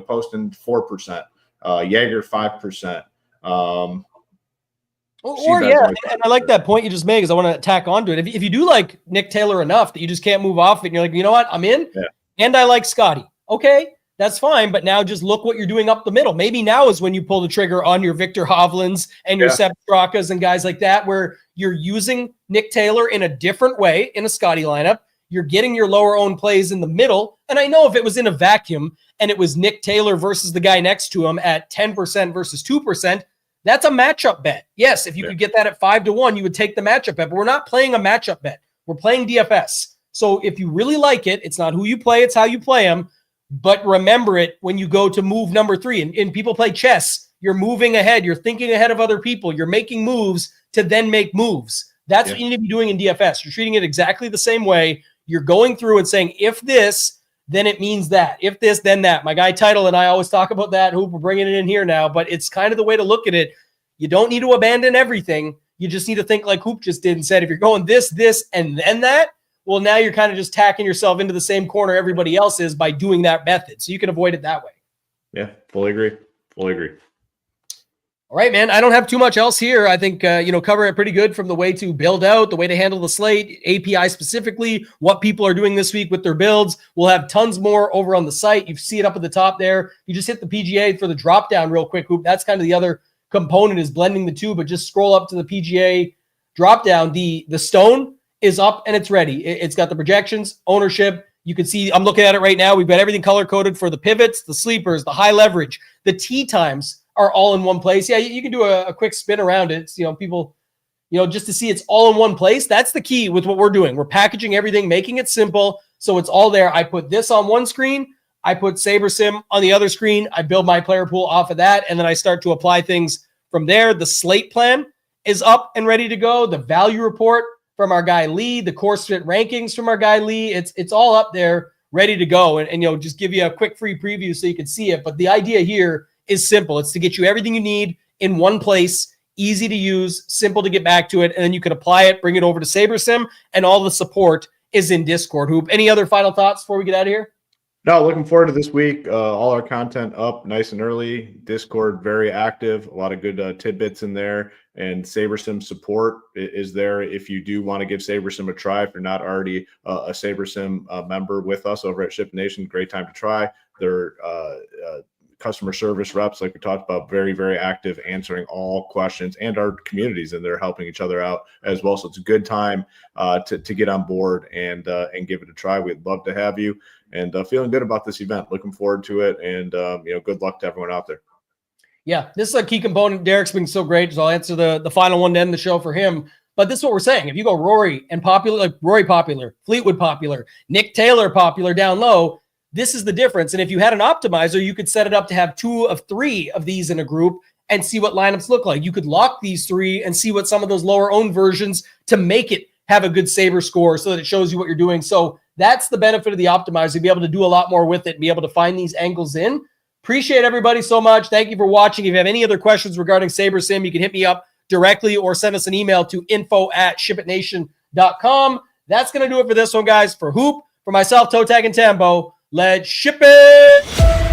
Poston 4%, Jaeger 5%. And I like that point you just made, because I want to tack onto it. If you do like Nick Taylor enough that you just can't move off it, and you're like, you know what, I'm in, and I like Scotty. Okay, that's fine. But now just look what you're doing up the middle. Maybe now is when you pull the trigger on your Victor Hovlands and your Sepp Straka's and guys like that, where you're using Nick Taylor in a different way in a Scotty lineup. You're getting your lower owned plays in the middle. And I know if it was in a vacuum and it was Nick Taylor versus the guy next to him at 10% versus 2%, that's a matchup bet. Yes, if you could get that at 5-1, you would take the matchup bet, but we're not playing a matchup bet. We're playing DFS. So if you really like it, it's not who you play, it's how you play them. But remember it when you go to move number 3. And people play chess. You're moving ahead. You're thinking ahead of other people. You're making moves to then make moves. That's what you need to be doing in DFS. You're treating it exactly the same way. You're going through and saying, if this, then it means that. If this, then that. My guy Title and I always talk about that. Hoop, we're bringing it in here now, but it's kind of the way to look at it. You don't need to abandon everything. You just need to think like Hoop just did and said, if you're going this, and then that, well, now you're kind of just tacking yourself into the same corner everybody else is by doing that method. So you can avoid it that way. Yeah, fully agree. All right, man. I don't have too much else here. I think, covering it pretty good from the way to build out, the way to handle the slate, API specifically, what people are doing this week with their builds. We'll have tons more over on the site. You see it up at the top there. You just hit the PGA for the drop down real quick, Hoop. That's kind of the other component is blending the two, but just scroll up to the PGA drop down. The stone is up and it's ready. It's got the projections, ownership. You can see, I'm looking at it right now. We've got everything color coded for the pivots, the sleepers, the high leverage, the tee times are all in one place. Yeah, you can do a quick spin around it. It's, people, just to see it's all in one place. That's the key with what we're doing. We're packaging everything, making it simple. So it's all there. I put this on one screen. I put SaberSim on the other screen. I build my player pool off of that. And then I start to apply things from there. The slate plan is up and ready to go. The value report from our guy Lee, the course fit rankings from our guy Lee. It's all up there, ready to go. And just give you a quick free preview so you can see it. But the idea here is simple. It's to get you everything you need in one place, easy to use, simple to get back to it. And then you can apply it, bring it over to SaberSim, and all the support is in Discord. Hoop, any other final thoughts before we get out of here? No, looking forward to this week. All our content up nice and early. Discord very active. A lot of good tidbits in there. And SaberSim support is there if you do want to give SaberSim a try. If you're not already a SaberSim member with us over at Ship Nation, great time to try. They're customer service reps, like we talked about, very, very active, answering all questions, and our communities, and they're helping each other out as well. So it's a good time to get on board and give it a try. We'd love to have you, and feeling good about this event. Looking forward to it, and good luck to everyone out there. Yeah, this is a key component. Derek's been so great, so I'll answer the final one to end the show for him. But this is what we're saying. If you go Rory and popular, like Rory popular, Fleetwood popular, Nick Taylor popular down low, this is the difference. And if you had an optimizer, you could set it up to have 2 of 3 of these in a group and see what lineups look like. You could lock these 3 and see what some of those lower owned versions to make it have a good Saber score so that it shows you what you're doing. So that's the benefit of the optimizer, be able to do a lot more with it and be able to find these angles in. Appreciate everybody so much. Thank you for watching. If you have any other questions regarding SaberSim, you can hit me up directly or send us an email to info@shipitnation.com. That's going to do it for this one, guys. For Hoop, for myself, ToeTagginTambo, let's ship it.